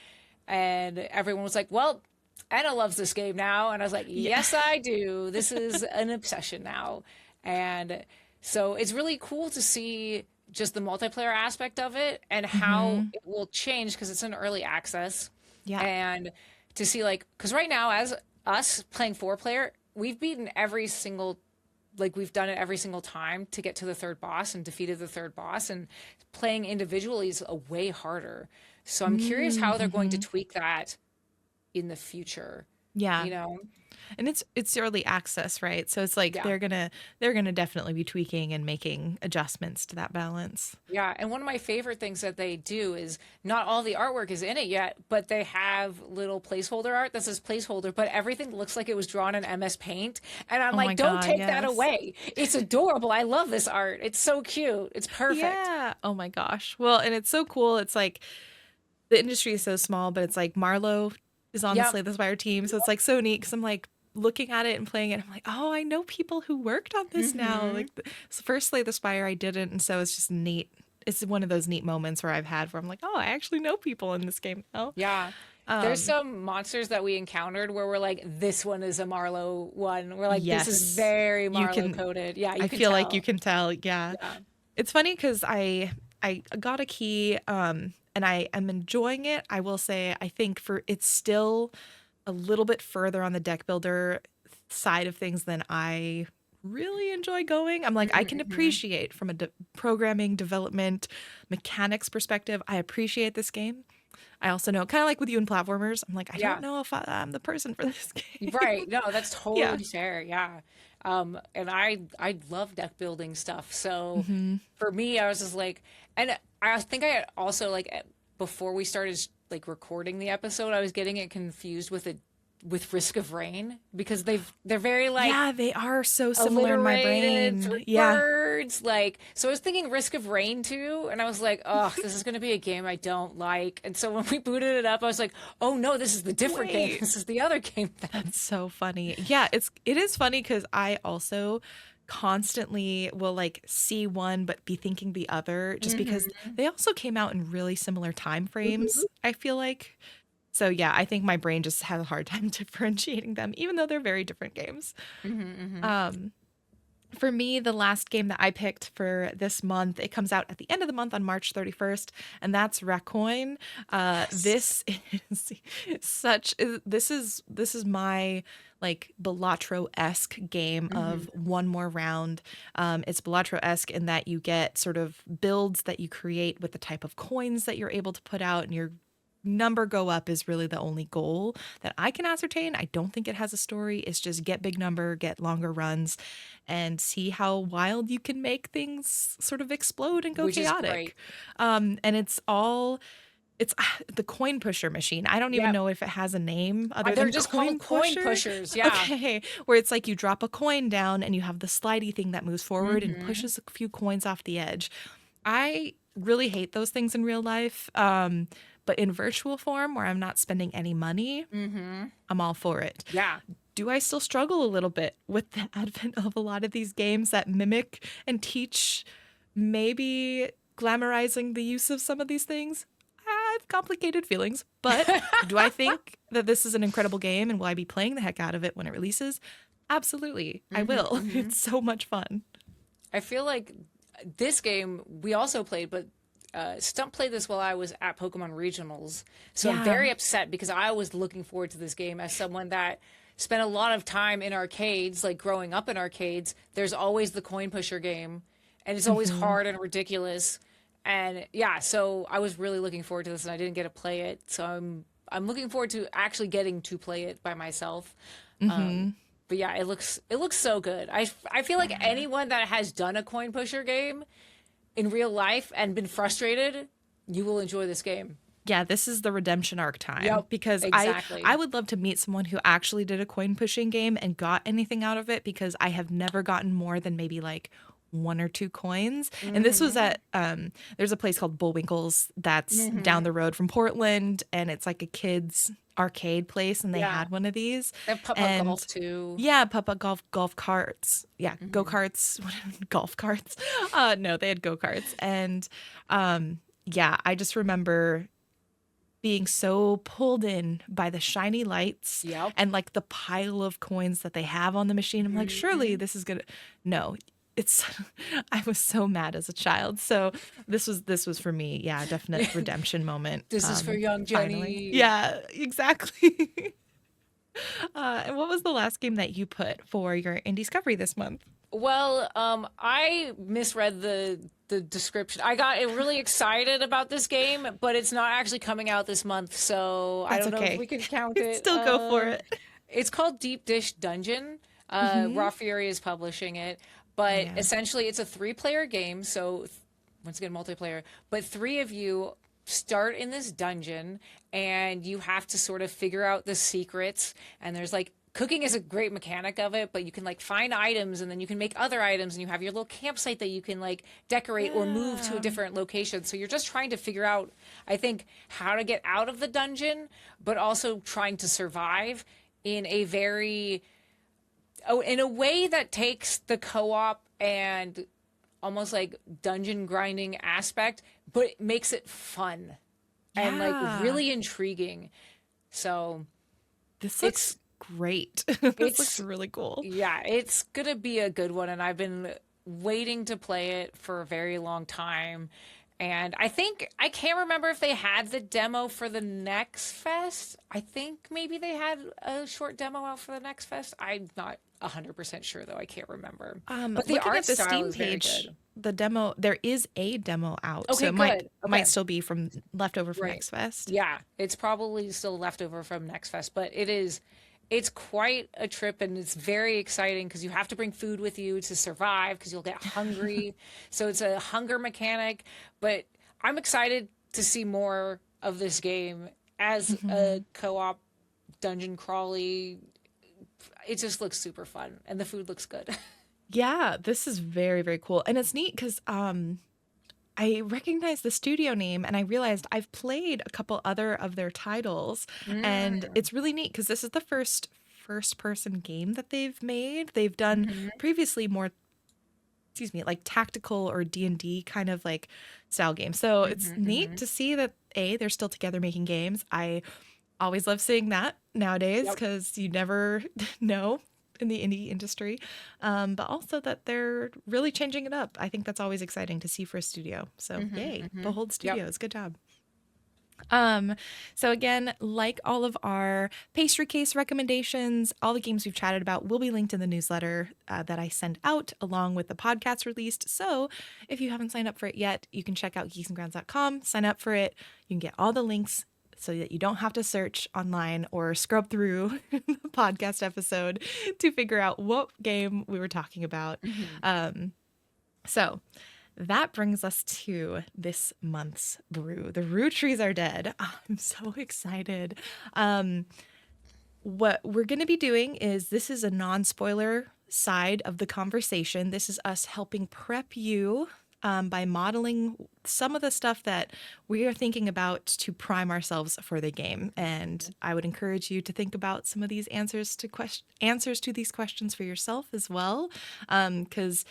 And everyone was like, well, Anna loves this game now. And I was like, yes, I do. This is an obsession now. And so it's really cool to see just the multiplayer aspect of it and how it will change because it's an early access. And to see like, because right now as us playing 4-player, we've beaten every single, like we've done it every single time to get to the third boss and defeated the third boss, and playing individually is a way harder. So I'm curious how they're going to tweak that in the future. You know? And it's early access, right? So it's like they're gonna definitely be tweaking and making adjustments to that balance. Yeah, and one of my favorite things that they do is not all the artwork is in it yet, but they have little placeholder art that says placeholder, but everything looks like it was drawn in MS Paint. And I'm like, don't take that away. It's adorable. I love this art. It's so cute. It's perfect. Yeah. Oh my gosh. Well, and it's so cool. It's like the industry is so small, but it's like Marlo is on the Slay the Spire team, so it's like so neat because I'm like looking at it and playing it. I'm like, oh, I know people who worked on this now. Like first Slay the Spire, I didn't, and so it's just neat. It's one of those neat moments where I've had where I'm like, oh, I actually know people in this game now. Yeah. There's some monsters that we encountered where we're like, this one is a Marlowe one. We're like, this is very Marlowe coded. Yeah, I feel like you can tell. Yeah. It's funny because I got a key, and I am enjoying it. I will say, I think it's still a little bit further on the deck builder side of things than I really enjoy going. I'm like, I can appreciate from a programming, development, mechanics perspective, I appreciate this game. I also know, kind of like with you in platformers, I'm like, I don't know if I'm the person for this game. Right. No, that's totally fair. Yeah. And I love deck building stuff. So for me, I was just like, and I think I also like before we started like recording the episode, I was getting it confused with Risk of Rain because they're very like they are so similar in my brain. Words like so I was thinking Risk of Rain too, and I was like, oh, this is gonna be a game I don't like. And so when we booted it up, I was like, oh no, this is the different game. This is the other game. That's so funny. Yeah, it is funny because I also constantly will like see one but be thinking the other just because Mm-hmm. they also came out in really similar time Mm-hmm. frames, I feel like. So yeah, I think my brain just has a hard time differentiating them, even though they're very different games. Mm-hmm. Um, for me, the last game that I picked for this month, it comes out at the end of the month on March 31st, and that's Racoin. Yes. This is this is my like Balatro-esque game Mm-hmm. of one more round. It's Balatro-esque in that you get sort of builds that you create with the type of coins that you're able to put out, and your number go up is really the only goal that I can ascertain. I don't think it has a story. It's just get big number, get longer runs, and see how wild you can make things sort of explode and go Which is great. chaotic. And it's the coin pusher machine. I don't even Yep. know if it has a name other They're than just called coin coin pusher. pushers. Yeah. Okay, where it's like you drop a coin down and you have the slidey thing that moves forward and Mm-hmm. pushes a few coins off the edge. I really hate those things in real life. But in virtual form where I'm not spending any money, Mm-hmm. I'm all for it. Yeah. Do I still struggle a little bit with the advent of a lot of these games that mimic and teach maybe glamorizing the use of some of these things? I have complicated feelings, but do I think that this is an incredible game and will I be playing the heck out of it when it releases? Absolutely, I Mm-hmm. will. Mm-hmm. It's so much fun. I feel like this game we also played, but Stump played this while I was at Pokemon Regionals. So I'm Yeah. very upset because I was looking forward to this game as someone that spent a lot of time in arcades, like growing up in arcades. There's always the coin pusher game, and it's always Hmm. hard and ridiculous. And yeah, so I was really looking forward to this, and I didn't get to play it. So I'm looking forward to actually getting to play it by myself. Hmm. But yeah, it looks so good. I feel like Yeah. anyone that has done a coin pusher game in real life and been frustrated, you will enjoy this game. Yeah, this is the redemption arc time Yep, because I exactly. would love to meet someone who actually did a coin pushing game and got anything out of it because I have never gotten more than maybe like one or two coins. And this was Hmm. at there's a place called Bullwinkle's that's down Hmm. the road from Portland, and it's like a kids arcade place, and they Yeah, had one of these. they have putt putt And golf too. yeah, Papa golf carts. Yeah, Hmm. go-karts, golf carts. No, they had go-karts. And yeah, I just remember being so pulled in by the shiny lights Yep. and like the pile of coins that they have on the machine. I'm like, surely Hmm. this is gonna. No, it's. I was so mad as a child. So this was for me. Yeah, definite redemption moment. This is for young Finally. Jenny. Yeah, exactly. And what was the last game that you put for your Indiescovery this month? Well, I misread the description. I got really excited about this game, but it's not actually coming out this month, so I That's don't know if okay. we can count it. Still go for it. It's called Deep Dish Dungeon. Hmm. Raw Fury is publishing it, but Yeah. essentially it's a three-player game. So once again, multiplayer. But three of you start in this dungeon, and you have to sort of figure out the secrets. And there's like cooking is a great mechanic of it, but you can like find items, and then you can make other items, and you have your little campsite that you can like decorate or move to a Yeah. different location. So you're just trying to figure out, I think, how to get out of the dungeon, but also trying to survive in a very in a way that takes the co-op and almost like dungeon grinding aspect, but it makes it fun and like Yeah. really intriguing. So This looks it's great. This looks it's really cool. yeah, it's gonna be a good one, and I've been waiting to play it for a very long time. And I think I can't remember if they had the demo for the next fest. I think maybe they had a short demo out for the next fest. I'm not 100% sure though. I can't remember. But the Looking art at the style Steam is very page, good. the demo, there is a demo out, so Okay, it might good. might Okay. still be from leftover from Right. Next Fest. Yeah, it's probably still leftover from Next Fest, but it's quite a trip, and it's very exciting because you have to bring food with you to survive because you'll get hungry. So it's a hunger mechanic, but I'm excited to see more of this game as Hmm. a co-op dungeon crawly. It just looks super fun, and the food looks good. Yeah, this is very, very cool. And it's neat because I recognized the studio name and I realized I've played a couple other of their titles. And Mm. it's really neat because this is the first person game that they've made. They've done Hmm. previously more excuse me, like tactical or D&D kind of like style game. So it's neat to see that they're still together making games. I always love seeing that nowadays Yep. because you never know in the indie industry. But also that they're really changing it up. I think that's always exciting to see for a studio. So yay, Behold Yep. Studios, good job. So again, like all of our pastry case recommendations, all the games we've chatted about will be linked in the newsletter that I send out along with the podcast released. So if you haven't signed up for it yet, you can check out geeksandgrounds.com, sign up for it. You can get all the links so that you don't have to search online or scrub through the podcast episode to figure out what game we were talking about. So that brings us to this month's brew. The Roottrees are dead. Oh, I'm so excited. What we're going to be doing is this is a non-spoiler side of the conversation. This is us helping prep you by modeling some of the stuff that we are thinking about to prime ourselves for the game. And I would encourage you to think about some of these answers to these questions for yourself as well, because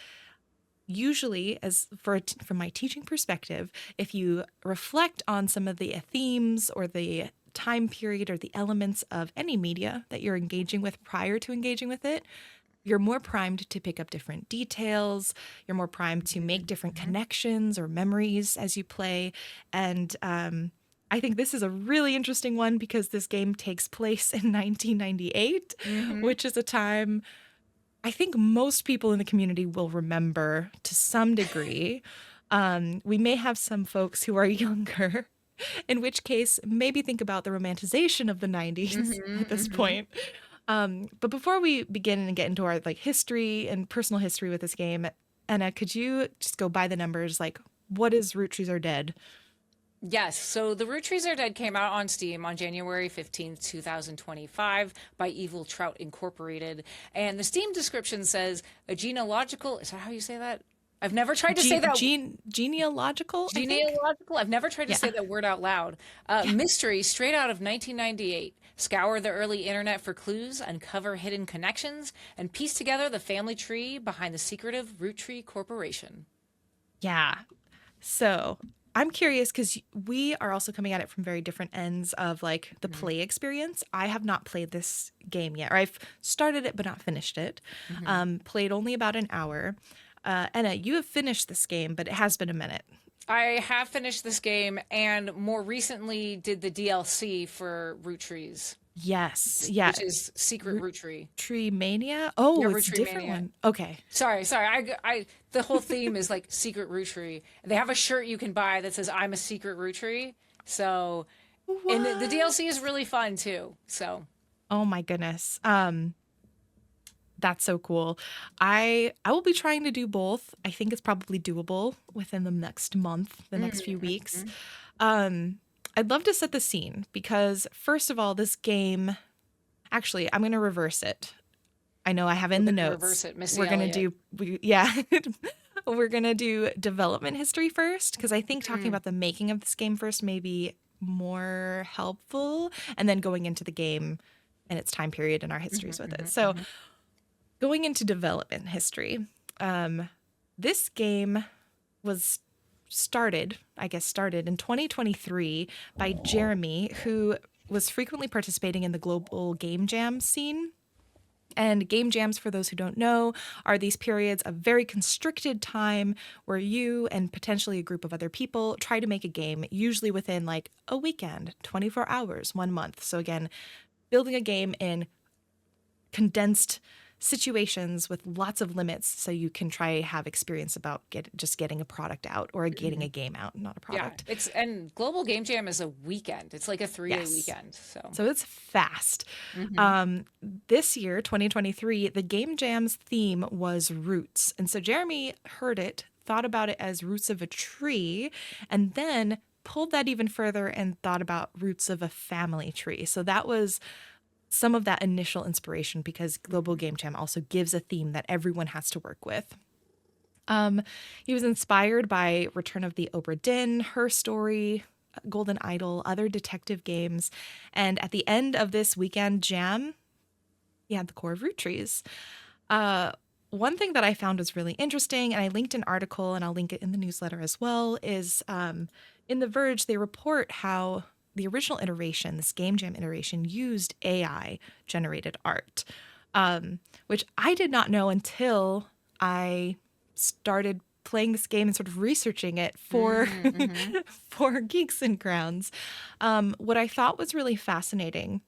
usually, from my teaching perspective, if you reflect on some of the themes or the time period or the elements of any media that you're engaging with prior to engaging with it, you're more primed to pick up different details. You're more primed to make different connections or memories as you play. And I think this is a really interesting one because this game takes place in 1998, which is a time I think most people in the community will remember to some degree. We may have some folks who are younger, in which case maybe think about the romanticization of the 90s at this point. But before we begin and get into our like history and personal history with this game, Anna, could you just go by the numbers? Like, what is Roottrees Are Dead? Yes, so the Roottrees Are Dead came out on Steam on January 15th, 2025 by Evil Trout Incorporated. And the Steam description says a genealogical, is that how you say that? I've never tried to say that. Genealogical, I think? Genealogical? I've never tried to say that word out loud. Mystery straight out of 1998. Scour the early internet for clues, uncover hidden connections, and piece together the family tree behind the secretive Roottree Corporation. Yeah. So I'm curious because we are also coming at it from very different ends of like the play experience. I have not played this game yet, or I've started it but not finished it. Played only about an hour. Anna, you have finished this game, but it has been a minute. I have finished this game and more recently did the DLC for Roottrees. Yes. Yeah. Which is Secret Roottree. Tree Mania? Oh, Yeah, it's a Roottree different Mania. one. Okay. Sorry. I the whole theme is like Secret Roottree. They have a shirt you can buy that says I'm a Secret Roottree. So, and the DLC is really fun too. So, oh my goodness. That's so cool. I will be trying to do both. I think it's probably doable within the next month, the next few weeks. I'd love to set the scene because first of all, this game, actually, I'm going to reverse it. I know I have in the notes. Reverse it, Missy We're going to Elliott. yeah. We're going to do development history first because I think talking about the making of this game first may be more helpful, and then going into the game and its time period and our histories with it. So going into development history, this game was started in 2023 by Jeremy, who was frequently participating in the global game jam scene. And game jams, for those who don't know, are these periods of very constricted time where you and potentially a group of other people try to make a game, usually within like a weekend, 24 hours, 1 month. So again, building a game in condensed situations with lots of limits so you can try have experience about just getting a product out or getting a game out, not a product. Yeah, and Global Game Jam is a weekend. It's like a 3-day weekend. So it's fast. This year, 2023, the Game Jam's theme was roots. And so Jeremy heard it, thought about it as roots of a tree, and then pulled that even further and thought about roots of a family tree. So that was some of that initial inspiration because Global Game Jam also gives a theme that everyone has to work with. He was inspired by Return of the Obra Dinn, Her Story, Golden Idol, other detective games. And at the end of this weekend jam, he had the core of Rootrees. one thing that I found was really interesting, and I linked an article, and I'll link it in the newsletter as well, is in The Verge, they report how the original iteration, this Game Jam iteration, used AI generated art, which I did not know until I started playing this game and sort of researching it for for Geeks and Grounds. What I thought was really fascinating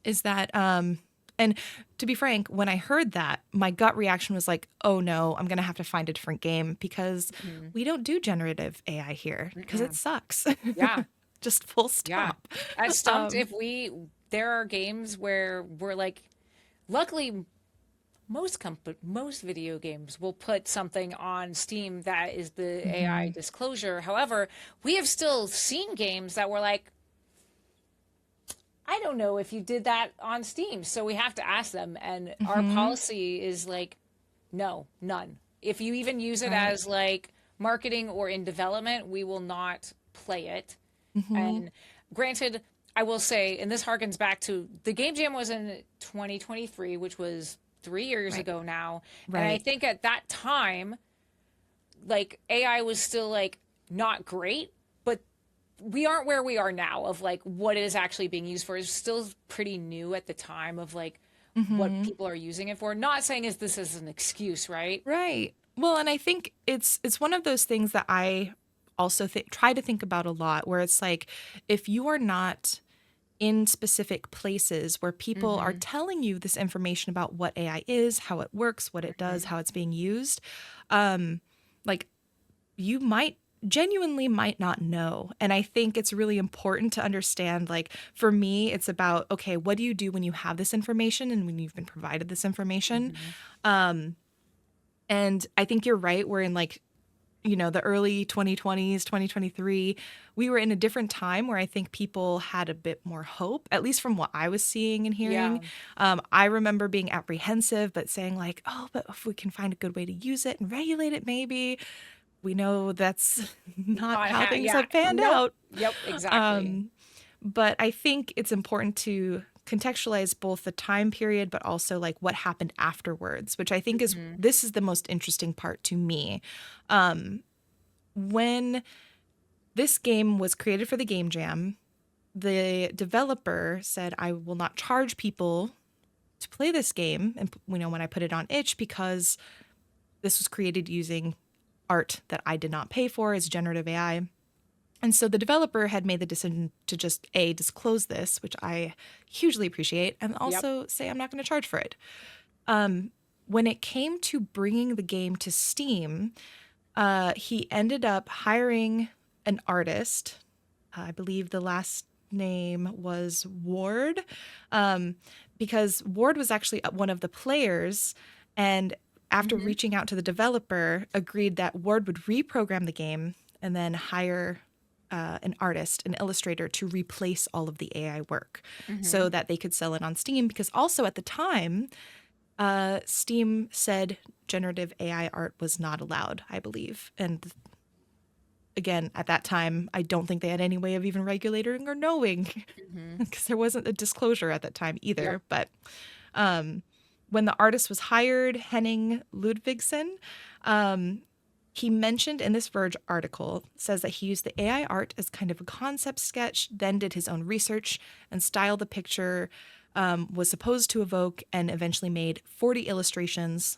is that, and to be frank, when I heard that, my gut reaction was like, oh no, I'm going to have to find a different game because we don't do generative AI here because it sucks. Yeah. Just full Yeah. stop. As stumped if there are games where we're like, luckily most video games will put something on Steam that is the AI disclosure. However, we have still seen games that were like, I don't know if you did that on Steam. So we have to ask them. And our policy is like, no, none. If you even use it as like marketing or in development, we will not play it. And granted, I will say, and this harkens back to the Game Jam was in 2023, which was 3 years ago now. And I think at that time, like AI was still like not great, but we aren't where we are now of like what it is actually being used for. It's still pretty new at the time of like what people are using it for. Not saying is this is an excuse, right? Right. Well, and I think it's one of those things that I also try to think about a lot, where it's like, if you are not in specific places where people are telling you this information about what AI is, how it works, what it does, how it's being used, like you genuinely might not know. And I think it's really important to understand, like, for me, it's about, okay, what do you do when you have this information and when you've been provided this information? And I think you're right. We're in like, the early 2020s, 2023, we were in a different time where I think people had a bit more hope, at least from what I was seeing and hearing. I remember being apprehensive, but saying like, oh, but if we can find a good way to use it and regulate it, maybe. We know that's not how things have panned out. Yep, exactly. But I think it's important to contextualize both the time period, but also like what happened afterwards, which I think this is the most interesting part to me. When this game was created for the Game Jam, the developer said, I will not charge people to play this game. And when I put it on itch, because this was created using art that I did not pay for as generative AI. And so the developer had made the decision to just disclose this, which I hugely appreciate, and also say I'm not going to charge for it. When it came to bringing the game to Steam, he ended up hiring an artist. I believe the last name was Ward, because Ward was actually one of the players, and after reaching out to the developer, agreed that Ward would reprogram the game and then hire an artist, an illustrator, to replace all of the AI work so that they could sell it on Steam. Because also at the time, Steam said generative AI art was not allowed, I believe. And again, at that time, I don't think they had any way of even regulating or knowing, because there wasn't a disclosure at that time either. But when the artist was hired, Henning Ludvigsen, he mentioned in this Verge article, says that he used the AI art as kind of a concept sketch, then did his own research and style the picture was supposed to evoke, and eventually made 40 illustrations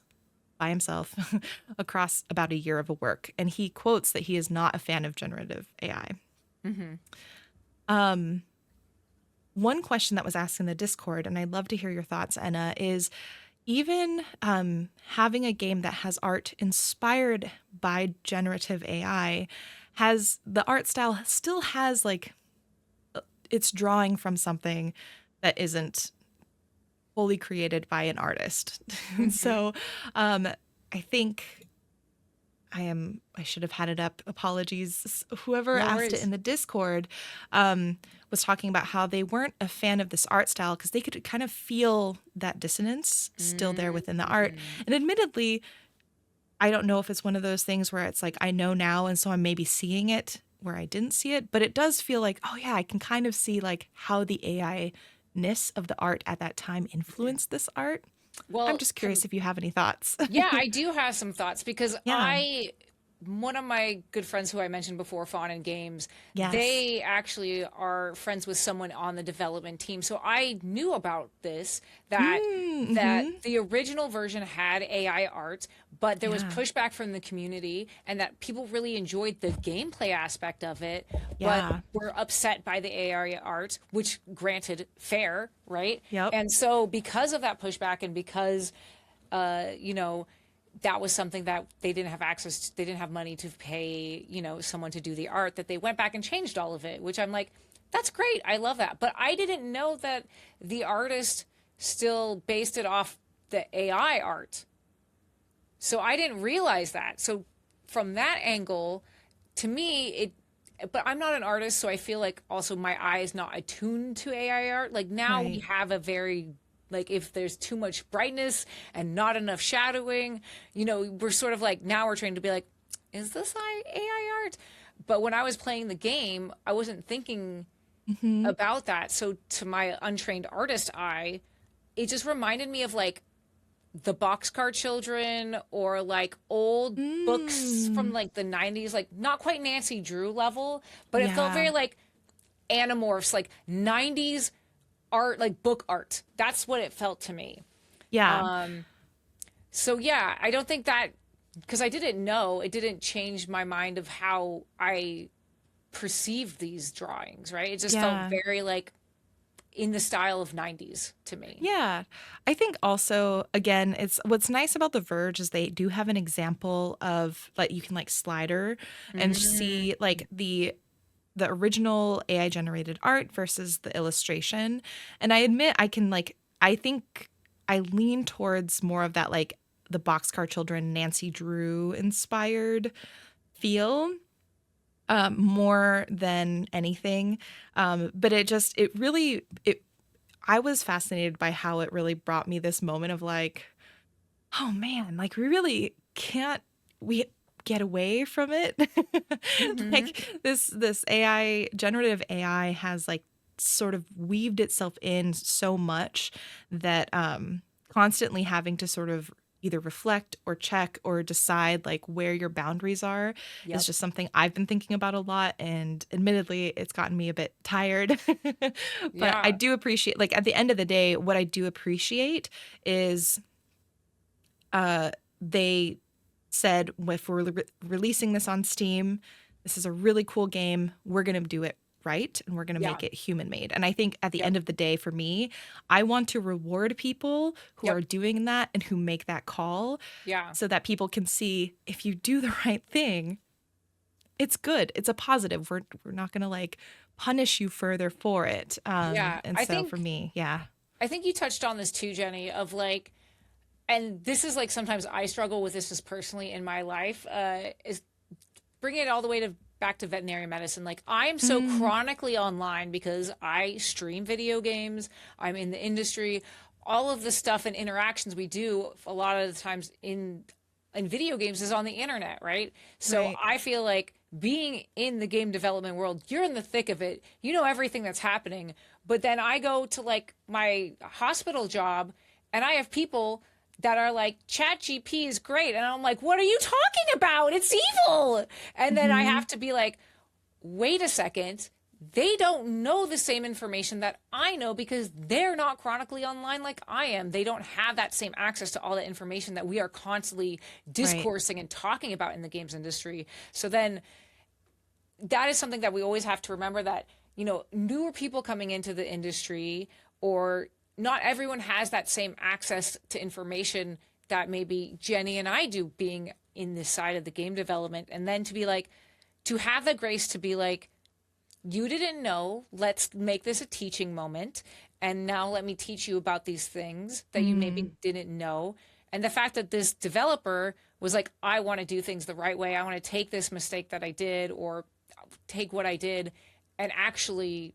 by himself across about a year of a work. And he quotes that he is not a fan of generative AI. One question that was asked in the Discord, and I'd love to hear your thoughts, Aenne, is even having a game that has art inspired by generative AI, has the art style still has like it's drawing from something that isn't fully created by an artist. So I think I should have had it up. Apologies. Whoever asked it in the Discord was talking about how they weren't a fan of this art style because they could kind of feel that dissonance still there within the art. And admittedly, I don't know if it's one of those things where it's like I know now, and so I'm maybe seeing it where I didn't see it, but it does feel like, oh yeah, I can kind of see like how the AI-ness of the art at that time influenced this art. I'm Well, just curious if you have any thoughts. yeah, I do have some thoughts because Yeah. one of my good friends who I mentioned before, Fawn and Games, Yes. they actually are friends with someone on the development team. So I knew about this, that Mm-hmm. the original version had AI art, but there was Yeah. pushback from the community and that people really enjoyed the gameplay aspect of it, but Yeah. were upset by the AI art, which granted fair, right? Yep. And so because of that pushback and because you know, that was something that they didn't have access to, they didn't have money to pay, someone to do the art, that they went back and changed all of it, which I'm like, that's great. I love that. But I didn't know that the artist still based it off the AI art. So I didn't realize that. So from that angle, to me, but I'm not an artist, so I feel like also my eye is not attuned to AI art. Like now we Right. have a very, like if there's too much brightness and not enough shadowing, we're sort of like, now we're trained to be like, is this AI art? But when I was playing the game, I wasn't thinking Mm-hmm. about that. So to my untrained artist eye, it just reminded me of like the Boxcar Children or like old books from Mm. like the 90s, like not quite Nancy Drew level, but it felt very Yeah. like Animorphs, like 90s art, like book art. That's what it felt to me. Yeah. Um, so yeah, I don't think that, because I didn't know, it didn't change my mind of how I perceived these drawings, right? It just felt Yeah. very like in the style of 90s to me. Yeah. I think also, again, it's what's nice about The Verge is they do have an example of like you can like slider and Mm, see like the original AI generated art versus the illustration. And I admit I can like I think I lean towards more of that like the Boxcar Children Nancy Drew inspired feel more than anything. But it really it I was fascinated by how it really brought me this moment of like, oh man, like we really can't we get away from it. mhm. Like this AI generative AI has like sort of weaved itself in so much that constantly having to sort of either reflect or check or decide like where your boundaries are is Yep. just something I've been thinking about a lot, and admittedly it's gotten me a bit tired. But I Yeah. do appreciate, like, at the end of the day what I do appreciate is uh they said, if we're releasing this on Steam, this is a really cool game. We're going to do it right and we're going to Yeah. make it human made. And I think at the Yep. end of the day, for me, I want to reward people who are Yep. doing that and who make that call Yeah. so that people can see if you do the right thing, it's good. It's a positive. We're not going to like punish you further for it. Yeah. And so for me, yeah. I think you touched on this too, Jenny, of like, and this is like sometimes I struggle with this just personally in my life, is bringing it all the way to back to veterinary medicine. Like I am so Mm, chronically online because I stream video games, I'm in the industry, all of the stuff and interactions we do a lot of the times in video games is on the internet, right? So right. I feel like being in the game development world, you're in the thick of it. You know everything that's happening. But then I go to like my hospital job and I have people that are like, Chat GP is great. And I'm like, what are you talking about? It's evil. And then I Hmm. have to be like, wait a second. They don't know the same information that I know because they're not chronically online like I am. They don't have that same access to all the information that we are constantly Right. discoursing and talking about in the games industry. So then that is something that we always have to remember, that, newer people coming into the industry, or not everyone has that same access to information that maybe Jenny and I do, being in this side of the game development. And then to be like, to have the grace to be like, you didn't know, let's make this a teaching moment. And now let me teach you about these things that you maybe Mm, didn't know. And the fact that this developer was like, I want to do things the right way. I want to take this mistake that I did, or take what I did and actually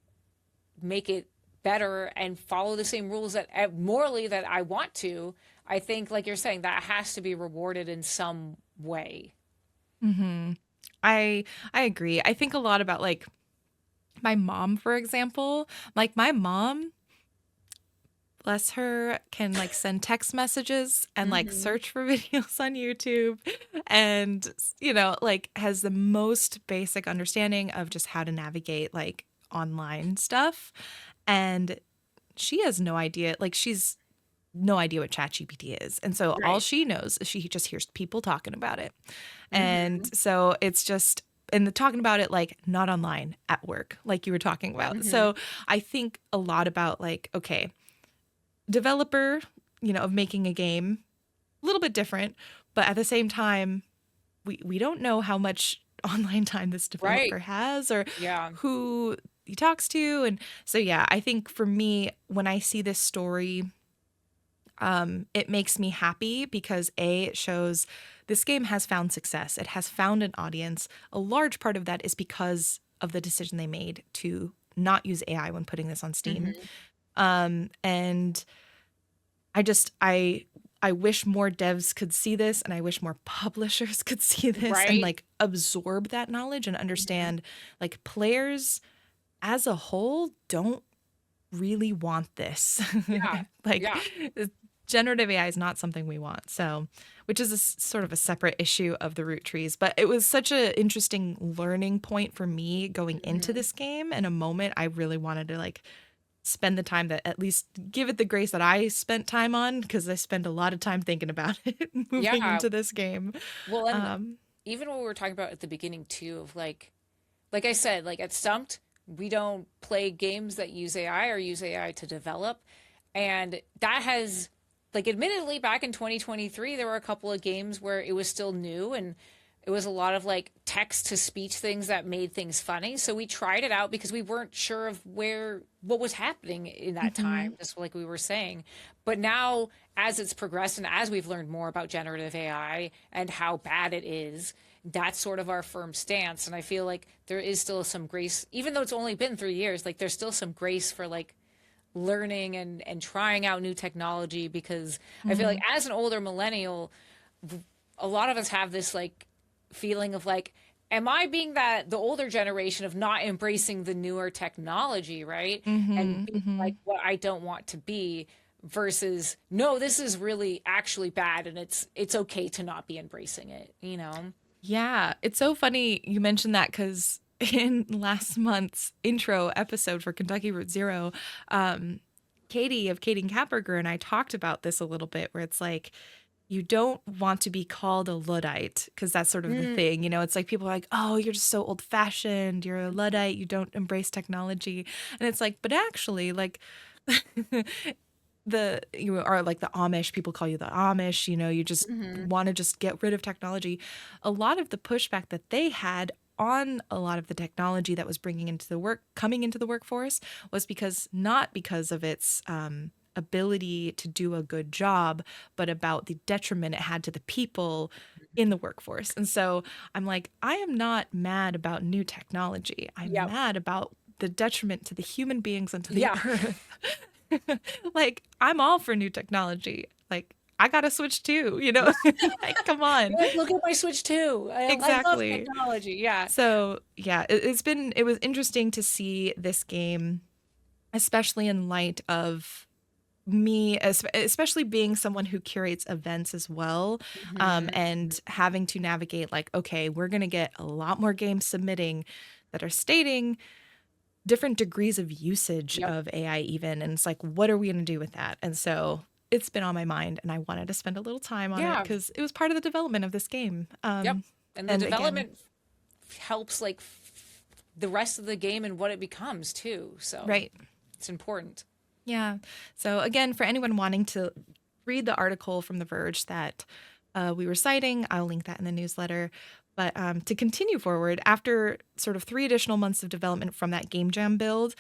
make it better and follow the same rules that morally that I want to. I think, like you're saying, that has to be rewarded in some way. hmm. I agree. I think a lot about like my mom, for example. Like my mom bless her, can like send text messages and like Mm-hmm. search for videos on YouTube and, like has the most basic understanding of just how to navigate like online stuff. And she has no idea, like, she's no idea what ChatGPT is. And so all Right. she knows is she just hears people talking about it. And Mm-hmm. so it's just, and the talking about it like not online at work, like you were talking about. Mm-hmm. So I think a lot about like, okay, developer, of making a game, a little bit different, but at the same time, we don't know how much online time this Right. developer has or Yeah. who he talks to. And so yeah, I think for me, when I see this story, it makes me happy because it shows this game has found success. It has found an audience. A large part of that is because of the decision they made to not use AI when putting this on Steam. Mm-hmm. And I wish more devs could see this, and I wish more publishers could see this and Right. like absorb that knowledge and Mm-hmm. understand like players as a whole don't really want this. Yeah. Like Yeah. generative AI is not something we want. So, which is sort of a separate issue of the root trees, but it was such an interesting learning point for me going into Mm-hmm. this game, and a moment I really wanted to like spend the time that at least give it the grace that I spent time on because I spend a lot of time thinking about it moving Yeah. into this game. Well, and Um, even what we were talking about at the beginning too, of like I said, like at Stumped, we don't play games that use AI or use AI to develop. And that has, like, admittedly, back in 2023, there were a couple of games where it was still new and it was a lot of like text to speech things that made things funny. So we tried it out because we weren't sure of what was happening in that mhm, time, just like we were saying. But now, as it's progressed and as we've learned more about generative AI and how bad it is, that's sort of our firm stance. And I feel like there is still some grace, even though it's only been 3 years, like there's still some grace for like learning and trying out new technology because I feel like mhm, as an older millennial, a lot of us have this like feeling of like, am I being that the older generation of not embracing the newer technology, right? And mhm, being like mhm. what I don't want to be versus no, this is really actually bad and it's okay to not be embracing it, you know? Yeah, it's so funny you mentioned that because in last month's intro episode for Kentucky Route Zero, um, Katie of Katie and Catburger and I talked about this a little bit, where it's like you don't want to be called a Luddite because that's sort of the Mm, thing, It's like people are like, "Oh, you're just so old fashioned. You're a Luddite. You don't embrace technology," and it's like, but actually, like. You are like the Amish, people call you the Amish, you just mhm. want to just get rid of technology. A lot of the pushback that they had on a lot of the technology that was coming into the workforce was not because of its ability to do a good job, but about the detriment it had to the people in the workforce. And so I'm like, I am not mad about new technology. I'm Yep. mad about the detriment to the human beings and to the Yeah. earth. Like, I'm all for new technology. Like, I got to switch too, Like, come on. You're like, look at my Switch 2. I love Exactly. technology. Yeah. So, yeah, it was interesting to see this game, especially in light of me, especially being someone who curates events as well, Mhm. and having to navigate, like, okay, we're going to get a lot more games submitting that are stating different degrees of usage Yep. of AI even, and it's like, what are we going to do with that? And so it's been on my mind, and I wanted to spend a little time on it Yeah. because it was part of the development of this game. Yep. And the And again, development helps like the rest of the game and what it becomes too. So right. it's important. Yeah. So again, for anyone wanting to read the article from The Verge that we were citing, I'll link that in the newsletter. But to continue forward, after sort of 3 additional months of development from that game jam build,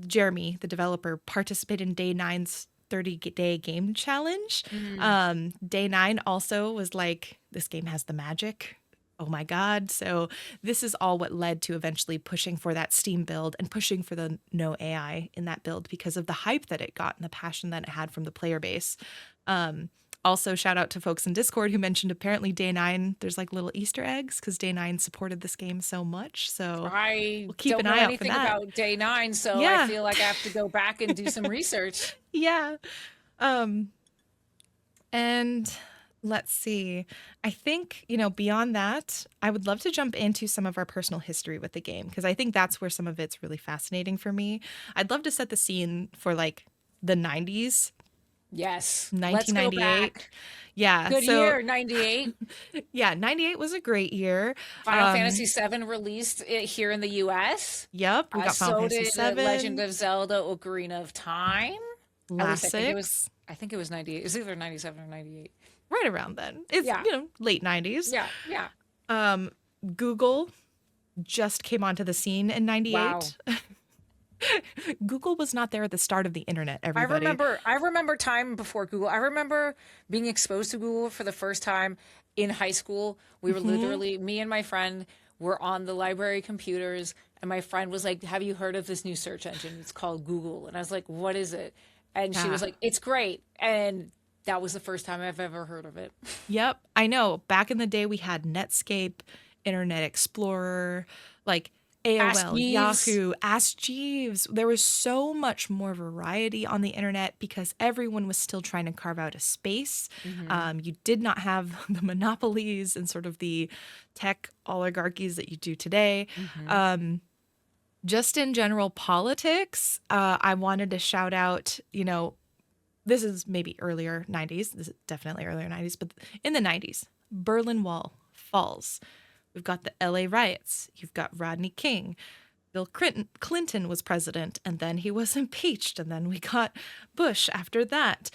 Jeremy, the developer, participated in day nine's 30-day game challenge. Mm. Day nine also was like, this game has the magic. Oh my God. So this is all what led to eventually pushing for that Steam build and pushing for the no AI in that build because of the hype that it got and the passion that it had from the player base. Um, Also, shout out to folks in Discord who mentioned apparently Day 9, there's like little Easter eggs because Day 9 supported this game so much. So I we'll keep don't an know eye out for anything that. about day 9, so I Yeah. feel like I have to go back and do some research. Yeah. Um, and let's see. I think, beyond that, I would love to jump into some of our personal history with the game because I think that's where some of it's really fascinating for me. I'd love to set the scene for like the 90s, Yes, let's go 1998. back. Yeah. Good So, year, 98. yeah, 98 was a great year. Final Fantasy VII released it here in the US. Yep, we got Final So Fantasy did Legend 7, of Zelda: Ocarina of Time. At last least I think it was. six, I think it was 98. It was either 97 or 98. right around then. It's, Yeah, late 90s. yeah, yeah. Um, Google just came onto the scene in Wow. 98. Google was not there at the start of the internet, I everybody. remember. I remember time before Google. I remember being exposed to Google for the first time in high school. We were literally me and my friend were on the library computers, and my friend was like, "Have you heard of this new search engine? It's called Google." And I was like, "What is it?" And she Yeah. was like, "It's great." And that was the first time I've ever heard of it. Yep, I know. Back in the day, we had Netscape, Internet Explorer, like Ask AOL, Jeeves. Yahoo, Ask Jeeves. There was so much more variety on the internet because everyone was still trying to carve out a space. You did not have the monopolies and sort of the tech oligarchies that you do today. Just in general politics, I wanted to shout out, this is maybe earlier 90s. This is definitely earlier 90s, but in the 90s, Berlin Wall falls. We've got the LA riots. You've got Rodney King. Bill Clinton was president, and then he was impeached, and then we got Bush after that.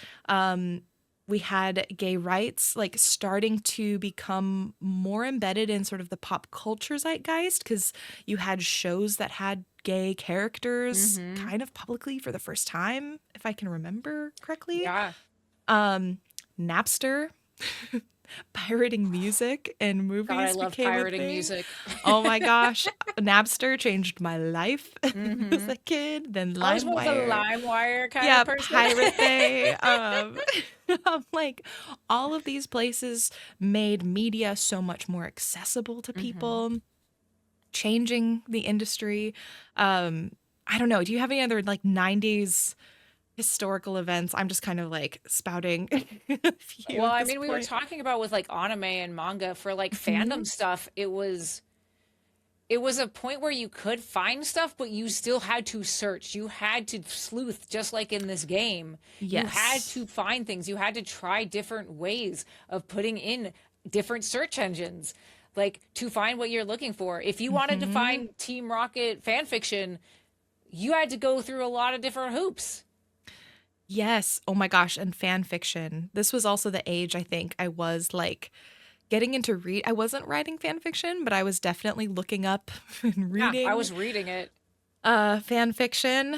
We had gay rights like starting to become more embedded in sort of the pop culture zeitgeist because you had shows that had gay characters kind of publicly for the first time, if I can remember correctly. Yeah. Napster, pirating music and God, I movies love became a pirating thing. music. Oh my gosh, Napster changed my life as a kid. Then I was more of a LimeWire. LimeWire kind Yeah, of person. Pirate Bay. Like all of these places made media so much more accessible to people, changing the industry. I don't know. Do you have any other like 90s historical events? I'm just kind of like spouting a few Well, at I this mean, we were point. talking about with like anime and manga for like Mhm. fandom stuff. It was a point where you could find stuff, but you still had to search. You had to sleuth, just like in this game. You had Yes. to find things. You had to try different ways of putting in different search engines, like to find what you're looking for. If you wanted to Hmm. find Team Rocket fan fiction, you had to go through a lot of different hoops. Yes. Oh my gosh. And fan fiction. This was also the age I think I was like getting into read. I wasn't writing fan fiction, but I was definitely looking up and Yeah, I reading was reading it fan fiction.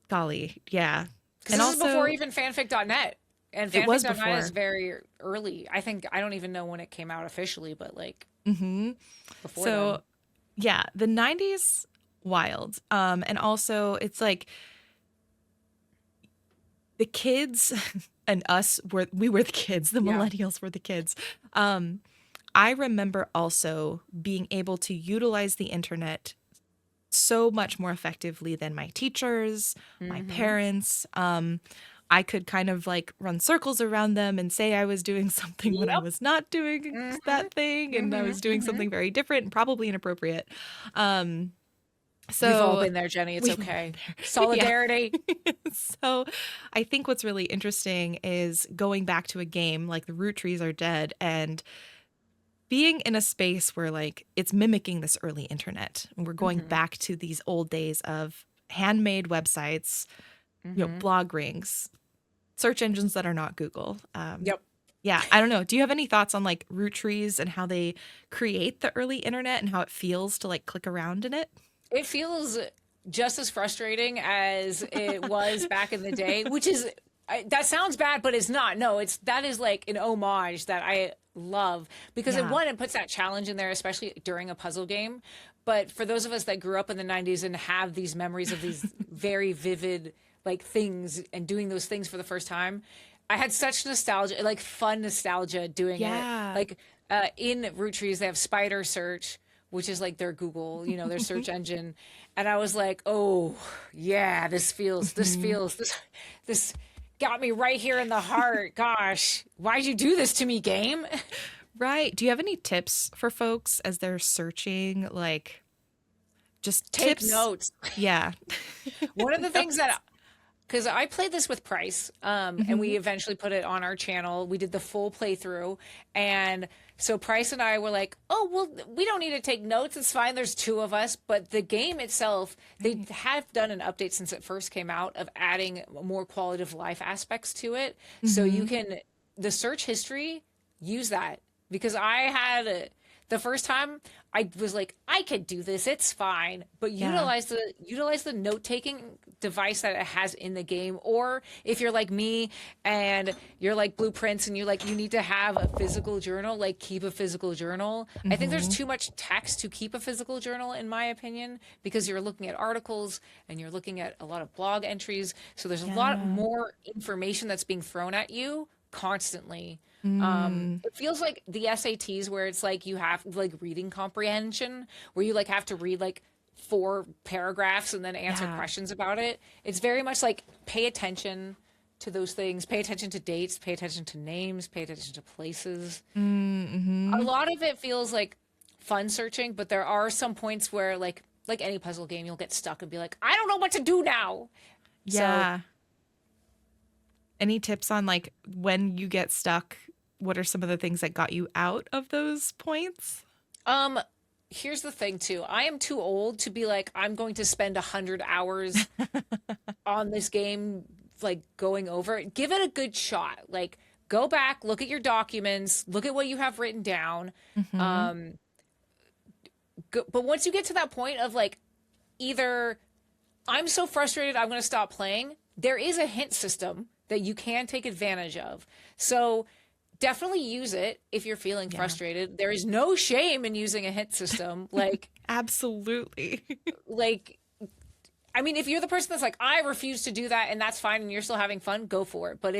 Golly, yeah. because And this is before also even fanfic.net. And it was fanfic.net is before. very early. I think I don't even know when it came out officially, but like Hmm. before then. So yeah, the 90s wild. And also it's like the kids and us we were the kids, the Yeah. millennials were the kids. I remember also being able to utilize the internet so much more effectively than my teachers, my Mm-hmm. parents. I could kind of like run circles around them and say I was doing something when I Yep. was not doing Mm-hmm. that thing and I Mm-hmm. was doing Mm-hmm. something very different and probably inappropriate. Um, We've all so been there, Jenny. It's we've okay. yeah. Solidarity. So I think what's really interesting is going back to a game like the Roottrees are dead and being in a space where like it's mimicking this early internet and we're going Mm-hmm. back to these old days of handmade websites, Mm-hmm. blog rings, search engines that are not Google. Yep. Yeah, I don't know. Do you have any thoughts on like root trees and how they create the early internet and how it feels to like click around in it? It feels just as frustrating as it was back in the day, which is that sounds bad, but it's not. No, that is like an homage that I love because Yeah. it puts that challenge in there, especially during a puzzle game. But for those of us that grew up in the '90s and have these memories of these very vivid like things and doing those things for the first time, I had such nostalgia, like fun nostalgia doing it. Yeah. Like in Roottrees, they have Spider Search, which is like their Google, their search engine. And I was like, oh yeah, Mhm. this got me right here in the heart. Gosh, why'd you do this to me, game? Right. Do you have any tips for folks as they're searching? Like, just Take tips? notes. Yeah. One of the things Notes. that because I played this with Price, and we Hmm. eventually put it on our channel. We did the full playthrough, and so Price and I were like, "Oh, well, we don't need to take notes. It's fine. There's two of us." But the game itself, they Right. have done an update since it first came out of adding more quality of life aspects to it, so you Hmm. can the search history use that because I had the first time I was like, I could do this. It's fine. But Yeah. utilize the note taking device that it has in the game. Or if you're like me and you're like blueprints and you need to have a physical journal, like keep a physical journal. I think there's Hmm. too much text to keep a physical journal, in my opinion, because you're looking at articles and you're looking at a lot of blog entries. So there's a lot Yeah. more information that's being thrown at you constantly. Mm. It feels like the SATs where it's like you have like reading comprehension, where you like have to read like four paragraphs and then answer Yeah. questions about it. It's very much like pay attention to those things, pay attention to dates, pay attention to names, pay attention to places. A Mm-hmm. lot of it feels like fun searching, but there are some points where like any puzzle game, you'll get stuck and be like, I don't know what to do now. So Yeah. Any tips on like when you get stuck? What are some of the things that got you out of those points? Um, here's the thing too. I am too old to be like, I'm going to spend 100 hours on this game, like going over it. Give it a good shot. Like, go back, look at your documents, look at what you have written down. Hmm. Um, but once you get to that point of like, either I'm so frustrated, I'm going to stop playing, there is a hint system that you can take advantage of. So definitely use it if you're feeling Yeah. frustrated. There is no shame in using a hint system. Absolutely. Like I mean, if you're the person that's like, I refuse to do that and that's fine and you're still having fun, go for it. But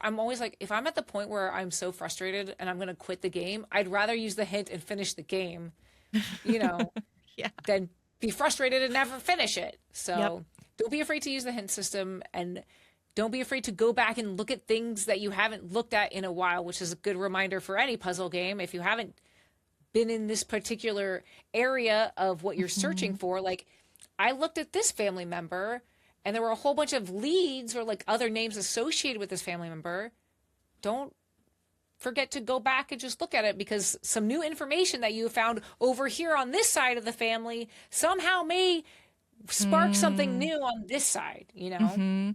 I'm always like, if I'm at the point where I'm so frustrated and I'm going to quit the game, I'd rather use the hint and finish the game, you know, Yeah. than be frustrated and never finish it. Yep. So don't be afraid to use the hint system and don't be afraid to go back and look at things that you haven't looked at in a while, which is a good reminder for any puzzle game. If you haven't been in this particular area of what you're searching Hmm. for, like I looked at this family member and there were a whole bunch of leads or like other names associated with this family member. Don't forget to go back and just look at it because some new information that you found over here on this side of the family somehow may spark something Mm. new on this side, you know? Hmm.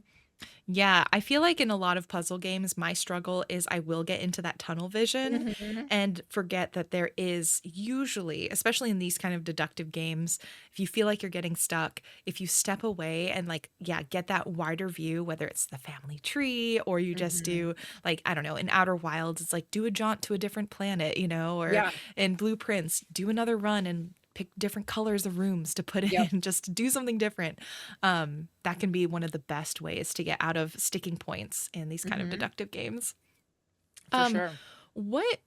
Yeah, I feel like in a lot of puzzle games, my struggle is I will get into that tunnel vision Hmm. and forget that there is usually, especially in these kind of deductive games, if you feel like you're getting stuck, if you step away and like, yeah, get that wider view, whether it's the family tree or you just Hmm. do like, I don't know, in Outer Wilds, it's like do a jaunt to a different planet, or Yeah. in Blueprints, do another run and pick different colors of rooms to put Yep. in, just to do something different. That can be one of the best ways to get out of sticking points in these kind of Hmm. deductive games. For Um, sure. what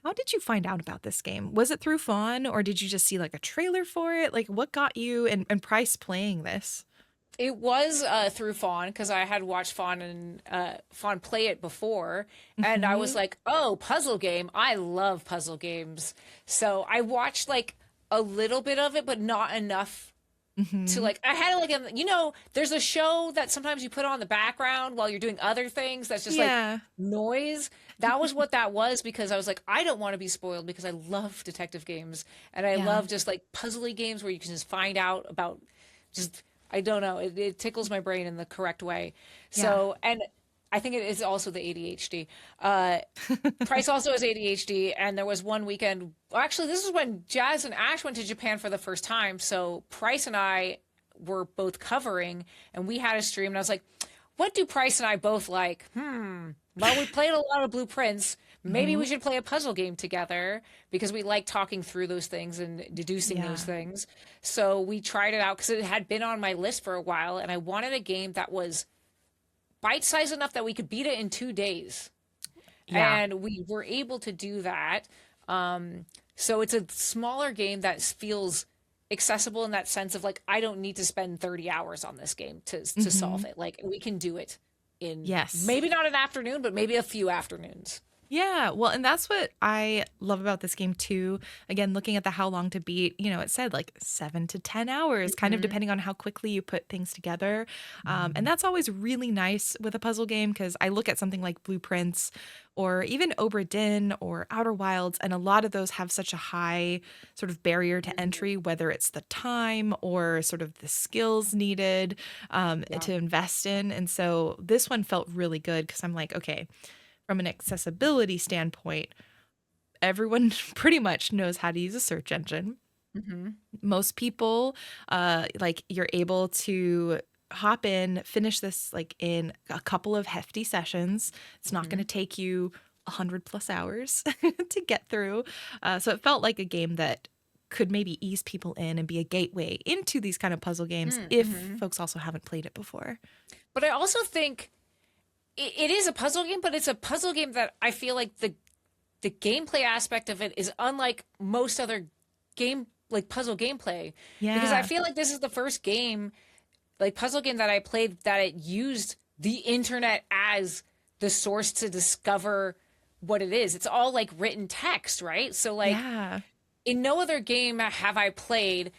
how did you find out about this game? Was it through Fawn or did you just see like a trailer for it? Like what got you and Price playing this? It was through Fawn because I had watched Fawn play it before, and I was Hmm. like, "Oh, puzzle game! I love puzzle games." So I watched like a little bit of it, but not enough to Hmm. like. I had like there's a show that sometimes you put on the background while you're doing other things. That's just like Yeah. noise. That was what that was because I was like, I don't want to be spoiled because I love detective games and I Yeah. love just like puzzly games where you can just find out about just I don't know. It tickles my brain in the correct way. Yeah. So, and I think it is also the ADHD. Price also has ADHD, and there was one weekend. Well, actually, this is when Jazz and Ash went to Japan for the first time. So Price and I were both covering, and we had a stream. And I was like, "What do Price and I both like? Well, we played a lot of Blueprints. Maybe Hmm. we should play a puzzle game together because we like talking through those things and deducing those Yeah. things." So we tried it out because it had been on my list for a while, and I wanted a game that was bite-sized enough that we could beat it in 2 days. Yeah. And we were able to do that. So it's a smaller game that feels accessible in that sense of like, I don't need to spend 30 hours on this game to solve it. Like we can do it in Yes. maybe not an afternoon, but maybe a few afternoons. Yeah, well, and that's what I love about this game too. Again, looking at the how long to beat, it said like 7 to 10 hours, kind of Hmm. depending on how quickly you put things together. And that's always really nice with a puzzle game because I look at something like Blueprints or even Obra Dinn or Outer Wilds, and a lot of those have such a high sort of barrier to entry, whether it's the time or sort of the skills needed Yeah. to invest in. And so this one felt really good because I'm like, okay, from an accessibility standpoint, everyone pretty much knows how to use a search engine. Hmm. Most people, like you're able to hop in, finish this like in a couple of hefty sessions. It's not going to take you 100+ hours to get through. So it felt like a game that could maybe ease people in and be a gateway into these kind of puzzle games if Mm-hmm. folks also haven't played it before. But I also think it is a puzzle game, but it's a puzzle game that I feel like the gameplay aspect of it is unlike most other game like puzzle gameplay. Because I Yeah. feel like this is the first game, like puzzle game that I played that it used the internet as the source to discover what it is. It's all like written text, right? So like Yeah. in no other game have I played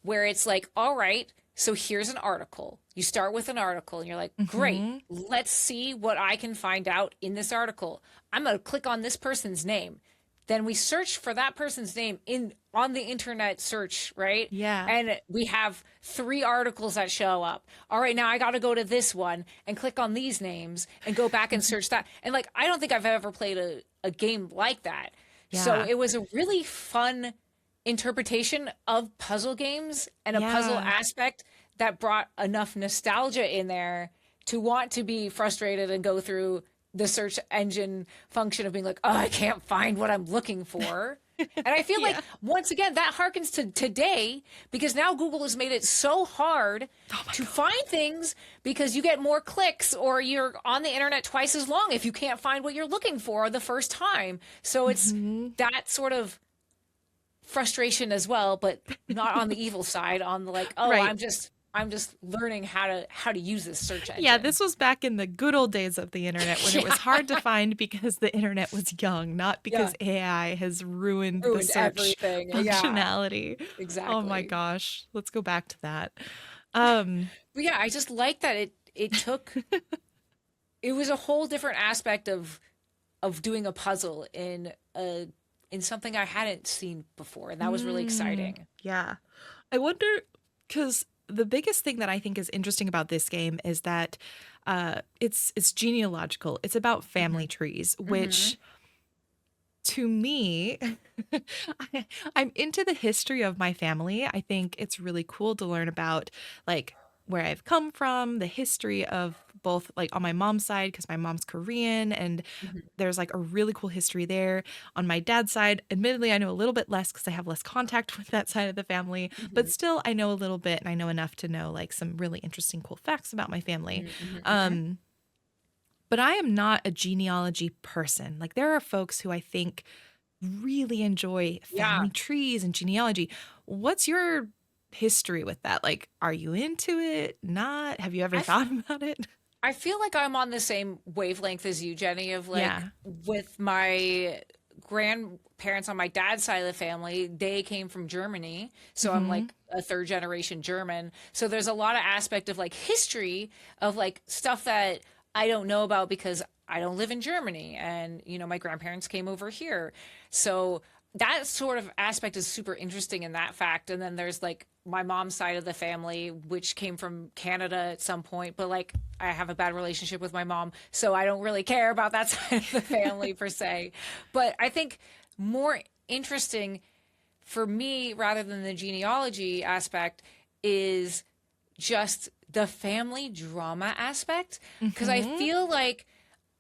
where it's like, all right, so here's an article. You start with an article and you're like, great, Hmm. let's see what I can find out in this article. I'm going to click on this person's name. Then we search for that person's name in on the internet search, right? Yeah. And we have 3 articles that show up. All right, now I got to go to this one and click on these names and go back and search that. And like, I don't think I've ever played a game like that. So Yeah. it was a really fun interpretation of puzzle games and a puzzle Yeah. aspect that brought enough nostalgia in there to want to be frustrated and go through the search engine function of being like, oh, I can't find what I'm looking for. And I feel like, Yeah. once again, that harkens to today because now Google has made it so hard Oh my to God. find things because you get more clicks or you're on the internet twice as long if you can't find what you're looking for the first time. So it's Mhm. that sort of frustration as well, but not on the evil side, on the like, oh, Right. I'm just learning how to use this search engine. Yeah, this was back in the good old days of the internet when it was Yeah. hard to find because the internet was young, not because Yeah. AI has ruined the Ruined search everything. Yeah, functionality. Oh my exactly. gosh. Let's go back to that. Um, But yeah, I just like that it took it was a whole different aspect of doing a puzzle in something I hadn't seen before, and that was really exciting. yeah. I wonder because the biggest thing that I think is interesting about this game is that it's genealogical. It's about family trees, Hmm. which to me, I'm into the history of my family. I think it's really cool to learn about like where I've come from, the history of both like on my mom's side because my mom's Korean and Hmm. there's like a really cool history there. On my dad's side, admittedly I know a little bit less cuz I have less contact with that side of the family, but Hmm. still I know a little bit and I know enough to know like some really interesting cool facts about my family. Hmm. Hmm. Um but I am not a genealogy person. Like there are folks who I think really enjoy Yeah. family trees and genealogy. What's your history with that? Like, are you into it? Not? Have you ever I thought about it? I feel like I'm on the same wavelength as you, Jenny, of like Yeah. with my grandparents on my dad's side of the family, they came from Germany. So I'm Hmm. like a third generation German. So there's a lot of aspect of like history of like stuff that I don't know about because I don't live in Germany and my grandparents came over here. So that sort of aspect is super interesting in that fact. And then there's like my mom's side of the family, which came from Canada at some point, but like I have a bad relationship with my mom, so I don't really care about that side of the family per se. But I think more interesting for me, rather than the genealogy aspect, is just the family drama aspect. Because I Hmm. feel like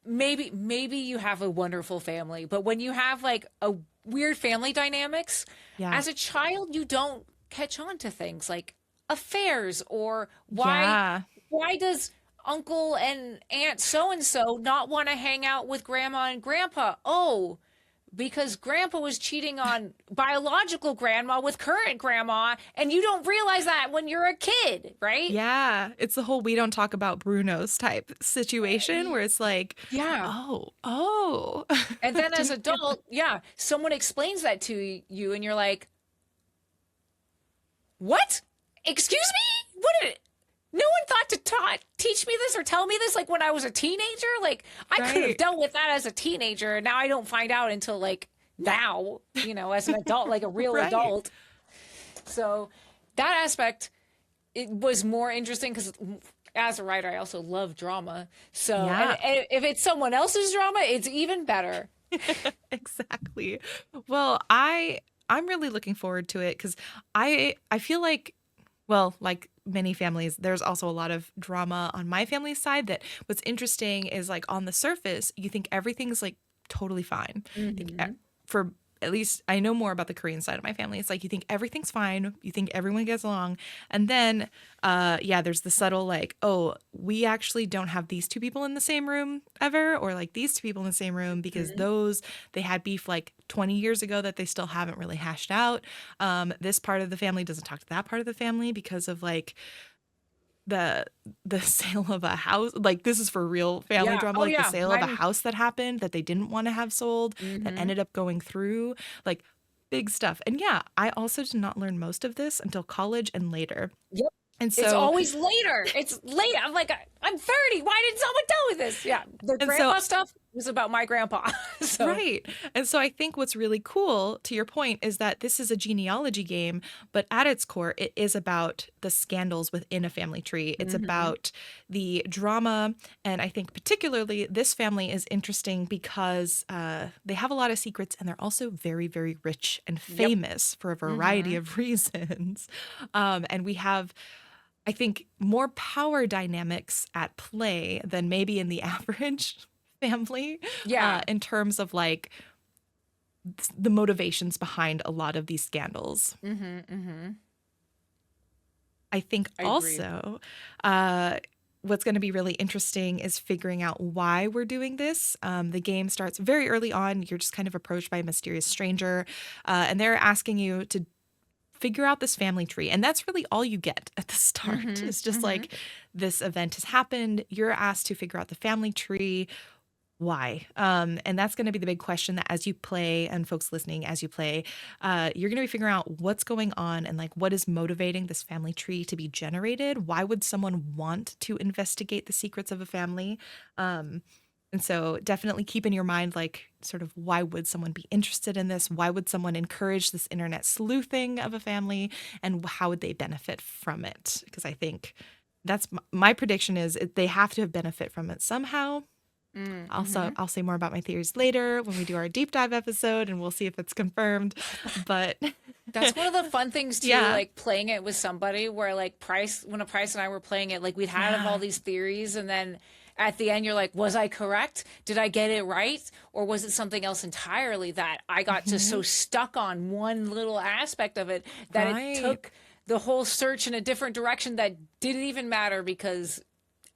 maybe you have a wonderful family, but when you have like a weird family dynamics, Yeah. as a child you don't catch on to things like affairs or why Yeah. why does uncle and aunt so and so not want to hang out with grandma and grandpa? Oh, because grandpa was cheating on biological grandma with current grandma, and you don't realize that when you're a kid, right? Yeah, it's the whole we don't talk about Brunos type situation where it's like, Yeah. oh. And then Do as you feel adult, yeah, someone explains that to you and you're like, "What? Excuse me? What did no one thought to teach me this or tell me this like when I was a teenager? Like I could have right? dealt with that as a teenager, and now I don't find out until like now, as an adult, like a real Right. adult." So that aspect, it was more interesting because as a writer, I also love drama. So, Yeah. and if it's someone else's drama, it's even better. Exactly. Well, I'm really looking forward to it because I feel like, well, like many families, there's also a lot of drama on my family's side. That what's interesting is like on the surface, you think everything's like totally fine. Think Hmm. for at least I know more about the Korean side of my family. It's like you think everything's fine, you think everyone gets along, and then yeah, there's the subtle like, oh, we actually don't have these two people in the same room ever, or like these two people in the same room because those they had beef like 20 years ago that they still haven't really hashed out. This part of the family doesn't talk to that part of the family because of like the sale of a house. Like this is for real family Yeah. drama, Oh, like the yeah. sale of a Mine. house that happened that they didn't want to have sold that Hmm. ended up going through, like big stuff. And yeah, I also did not learn most of this until college and later. Yep. And It's so always later. It's late. I'm like, I'm 30. Why didn't someone tell me this? Yeah. The and so grandpa stuff was about my grandpa. So, Right. And so I think what's really cool, to your point, is that this is a genealogy game, but at its core, it is about the scandals within a family tree. It's hmm, about the drama. And I think particularly this family is interesting because they have a lot of secrets and they're also very, very rich and yep. famous for a variety Hmm. of reasons. And we have I think more power dynamics at play than maybe in the average family Yeah. in terms of like the motivations behind a lot of these scandals. Hmm. Hmm. I think I agree. also uh, what's going to be really interesting is figuring out why we're doing this. The game starts very early on. You're just kind of approached by a mysterious stranger, and they're asking you to figure out this family tree. And that's really all you get at the start. Hmm. It's just Hmm. like this event has happened. You're asked to figure out the family tree. Why? And that's going to be the big question that as you play, and folks listening, as you play, you're going to be figuring out what's going on and like what is motivating this family tree to be generated. Why would someone want to investigate the secrets of a family? Um, and so definitely keep in your mind, like, sort of why would someone be interested in this? Why would someone encourage this internet sleuthing of a family? And how would they benefit from it? Because I think that's my prediction is they have to have benefit from it somehow. Also, Hmm. I'll say more about my theories later when we do our deep dive episode, and we'll see if it's confirmed. But That's one of the fun things too, yeah, like playing it with somebody where like when a Price and I were playing it, like we'd have all yeah, these theories and then at the end you're like, was I correct? Did I get it right? Or was it something else entirely that I got just so mhm, stuck on one little aspect of it that it right. took the whole search in a different direction that didn't even matter because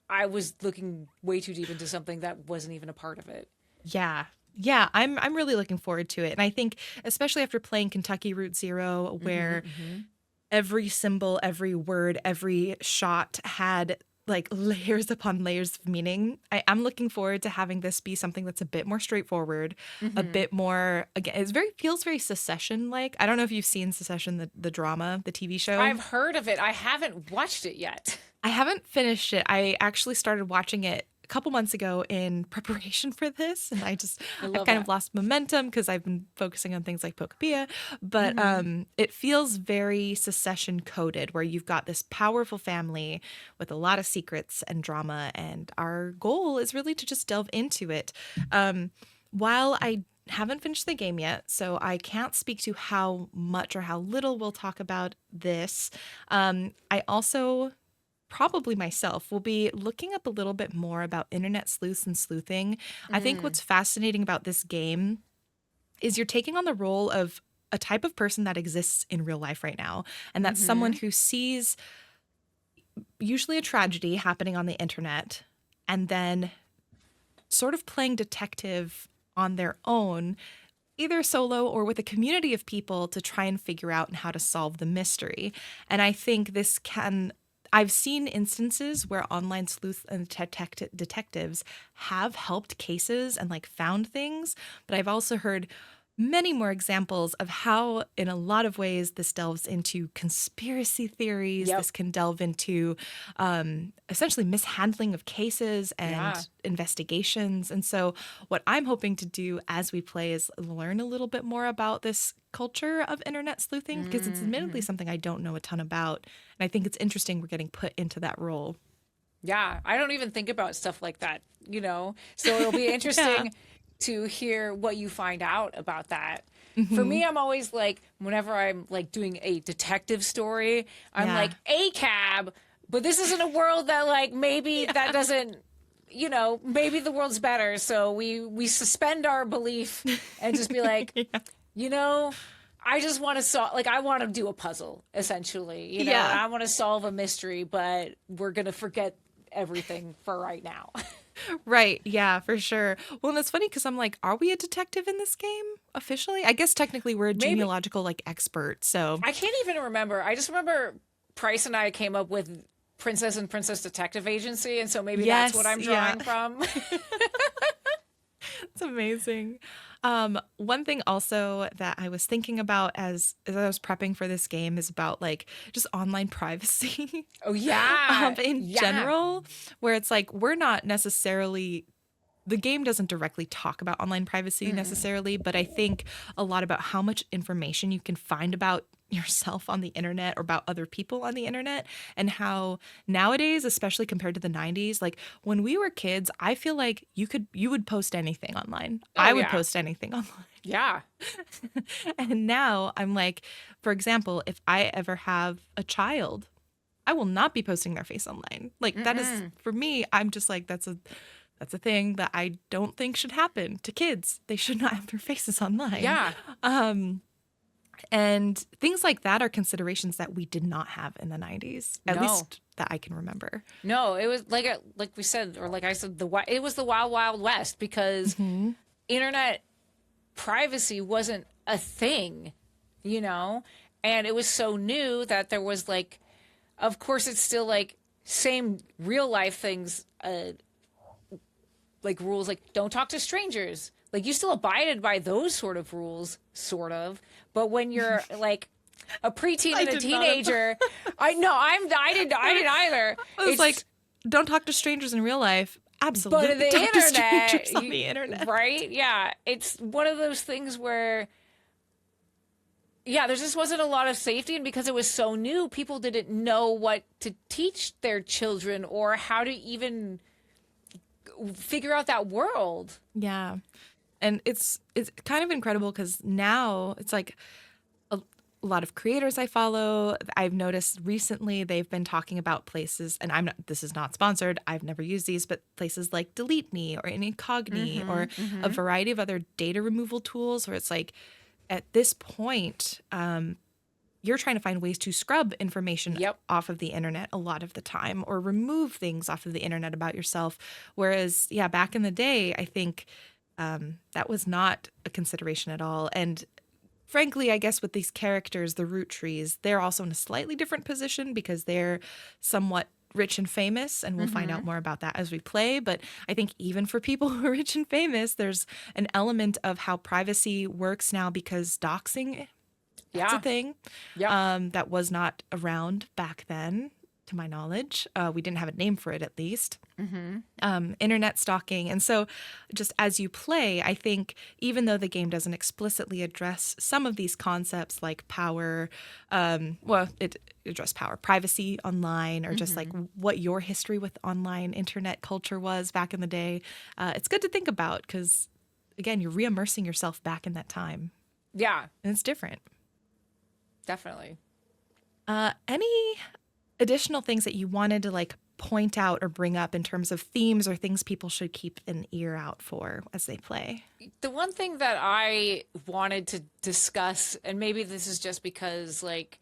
I was looking way too deep into something that wasn't even a part of it. Yeah. Yeah, I'm really looking forward to it. And I think especially after playing Kentucky Route Zero, Hmm. where Hmm. every symbol, every word, every shot had like layers upon layers of meaning. I'm looking forward to having this be something that's a bit more straightforward, a Hmm. bit more again, it's very feels very Secession like. I don't know if you've seen Secession, the drama, the TV show. I've heard of it. I haven't watched it yet. I haven't finished it. I actually started watching it a couple months ago in preparation for this, and I I've love kind of that. lost momentum because I've been focusing on things like Pokepia. But Hmm. it feels very Secession coded, where you've got this powerful family with a lot of secrets and drama, and our goal is really to just delve into it. While I haven't finished the game yet, so I can't speak to how much or how little we'll talk about this. I also probably myself will be looking up a little bit more about internet sleuths and sleuthing. I think Mm. what's fascinating about this game is you're taking on the role of a type of person that exists in real life right now. And that's someone Hmm. who sees usually a tragedy happening on the internet, and then sort of playing detective on their own, either solo or with a community of people to try and figure out how to solve the mystery. And I think I've seen instances where online sleuth and detectives have helped cases and like found things, but I've also heard many more examples of how, in a lot of ways, this delves into conspiracy theories. Yep. This can delve into essentially mishandling of cases Yeah. and investigations. And so, what I'm hoping to do as we play is learn a little bit more about this culture of internet sleuthing, because it's admittedly something I don't know a ton about. And I think it's interesting we're getting put into that role. Yeah, I don't even think about stuff like that, you know? So it'll be Yeah. interesting to hear what you find out about that. For Hmm. me, I'm always like, whenever I'm like doing a detective story, I'm Yeah. like, a cab, but this isn't a world that like maybe that doesn't, you know, maybe the world's better. So we suspend our belief and just be like, Yeah. you know, I just want to solve, like, I want to do a puzzle, essentially, you know, and Yeah. I want to solve a mystery, but we're going to forget everything for right now. Right. Yeah, for sure. Well, and it's funny because I'm like, are we a detective in this game officially? I guess technically we're a Maybe. genealogical like expert. So I can't even remember. I just remember Price and I came up with Princess and Princess Detective Agency, and so maybe that's what yes, I'm yeah, drawing from. it's amazing. One thing also that I was thinking about as I was prepping for this game is about like just online privacy Oh, yeah. in Yeah. general, where it's like we're not necessarily the game doesn't directly talk about online privacy necessarily, but I think a lot about how much information you can find about yourself on the internet or about other people on the internet, and how nowadays, especially compared to the 90s, like when we were kids, I feel like you would post anything online. Oh, I would yeah. post anything online. Yeah. And now I'm like, for example, if I ever have a child, I will not be posting their face online. Like that is for me, I'm just like that's a thing that I don't think should happen to kids. They should not have their faces online. Yeah. Um, and things like that are considerations that we did not have in the 90s, at No. least that I can remember. No, it was like we said, or like I said, it was the wild, wild west because Hmm. internet privacy wasn't a thing, you know? And it was so new that there was like, of course, it's still like same real life things, like rules like don't talk to strangers. Like you still abided by those sort of rules, sort of. But when you're like a preteen I and a did not have teenager, I didn't either. I was like, don't talk to strangers in real life. But Absolutely the talk to internet, strangers on the internet. right? Yeah, it's one of those things where, yeah, there just wasn't a lot of safety, and because it was so new, people didn't know what to teach their children or how to even figure out that world. Yeah. And it's kind of incredible because now it's like a lot of creators I follow, I've noticed recently they've been talking about places, and this is not sponsored, I've never used these, but places like Delete Me or Incogni or a variety of other data removal tools where it's like at this point, you're trying to find ways to scrub information Yep. off of the internet a lot of the time or remove things off of the internet about yourself. Whereas, yeah, back in the day, I think that was not a consideration at all. And frankly, I guess with these characters, the Roottrees, they're also in a slightly different position because they're somewhat rich and famous, and we'll find out more about that as we play. But I think even for people who are rich and famous, there's an element of how privacy works now because doxing, that's a Yeah. thing Yep. that was not around back then, to my knowledge. We didn't have a name for it, at least. Internet stalking. And so, just as you play, I think even though the game doesn't explicitly address some of these concepts like power, it addressed power, privacy online, or just like what your history with online internet culture was back in the day, it's good to think about because, again, you're re-immersing yourself back in that time. Yeah. And it's different. Definitely. Any additional things that you wanted to like point out or bring up in terms of themes or things people should keep an ear out for as they play? The one thing that I wanted to discuss, and maybe this is just because, like,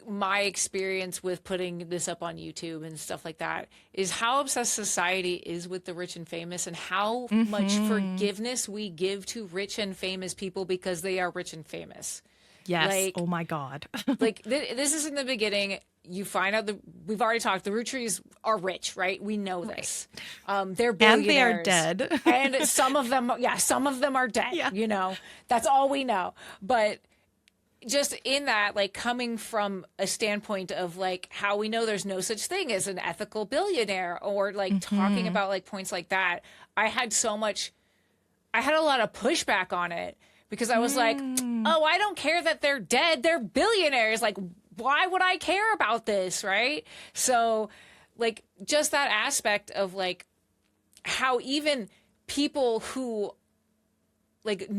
my experience with putting this up on YouTube and stuff like that is how obsessed society is with the rich and famous, and how much forgiveness we give to rich and famous people because they are rich and famous. Yes. Like, oh my God. like this is in the beginning. You find out we've already talked. The Rootrees are rich, right? We know this. They're billionaires, and they are dead. and some of them are dead. Yeah. You know, that's all we know. But just in that, like, coming from a standpoint of like how we know there's no such thing as an ethical billionaire, or like talking about like points like that, I had a lot of pushback on it, because I was like, oh, I don't care that they're dead. They're billionaires. Like, why would I care about this? Right. So like, just that aspect of like how even people who, like,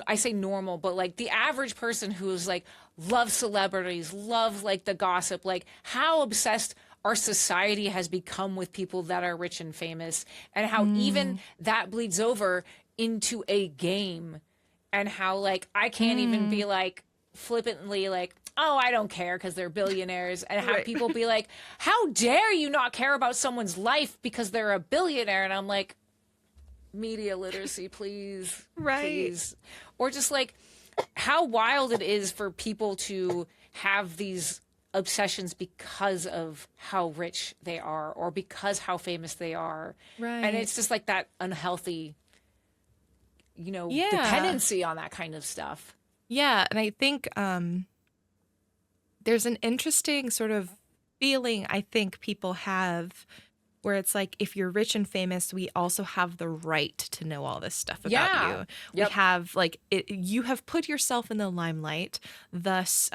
I say normal, but like the average person who's like loves celebrities, loves like the gossip, like how obsessed our society has become with people that are rich and famous, and how even that bleeds over into a game, and how like I can't even be like flippantly like, oh, I don't care because they're billionaires, and how people be like, how dare you not care about someone's life because they're a billionaire? And I'm like, media literacy, please. Right. Please. Or just like how wild it is for people to have these obsessions because of how rich they are, or because how famous they are. Right. And it's just like that unhealthy, dependency on that kind of stuff. Yeah. And I think there's an interesting sort of feeling I think people have, where it's like, if you're rich and famous, we also have the right to know all this stuff about you. Yep. We have like you have put yourself in the limelight, thus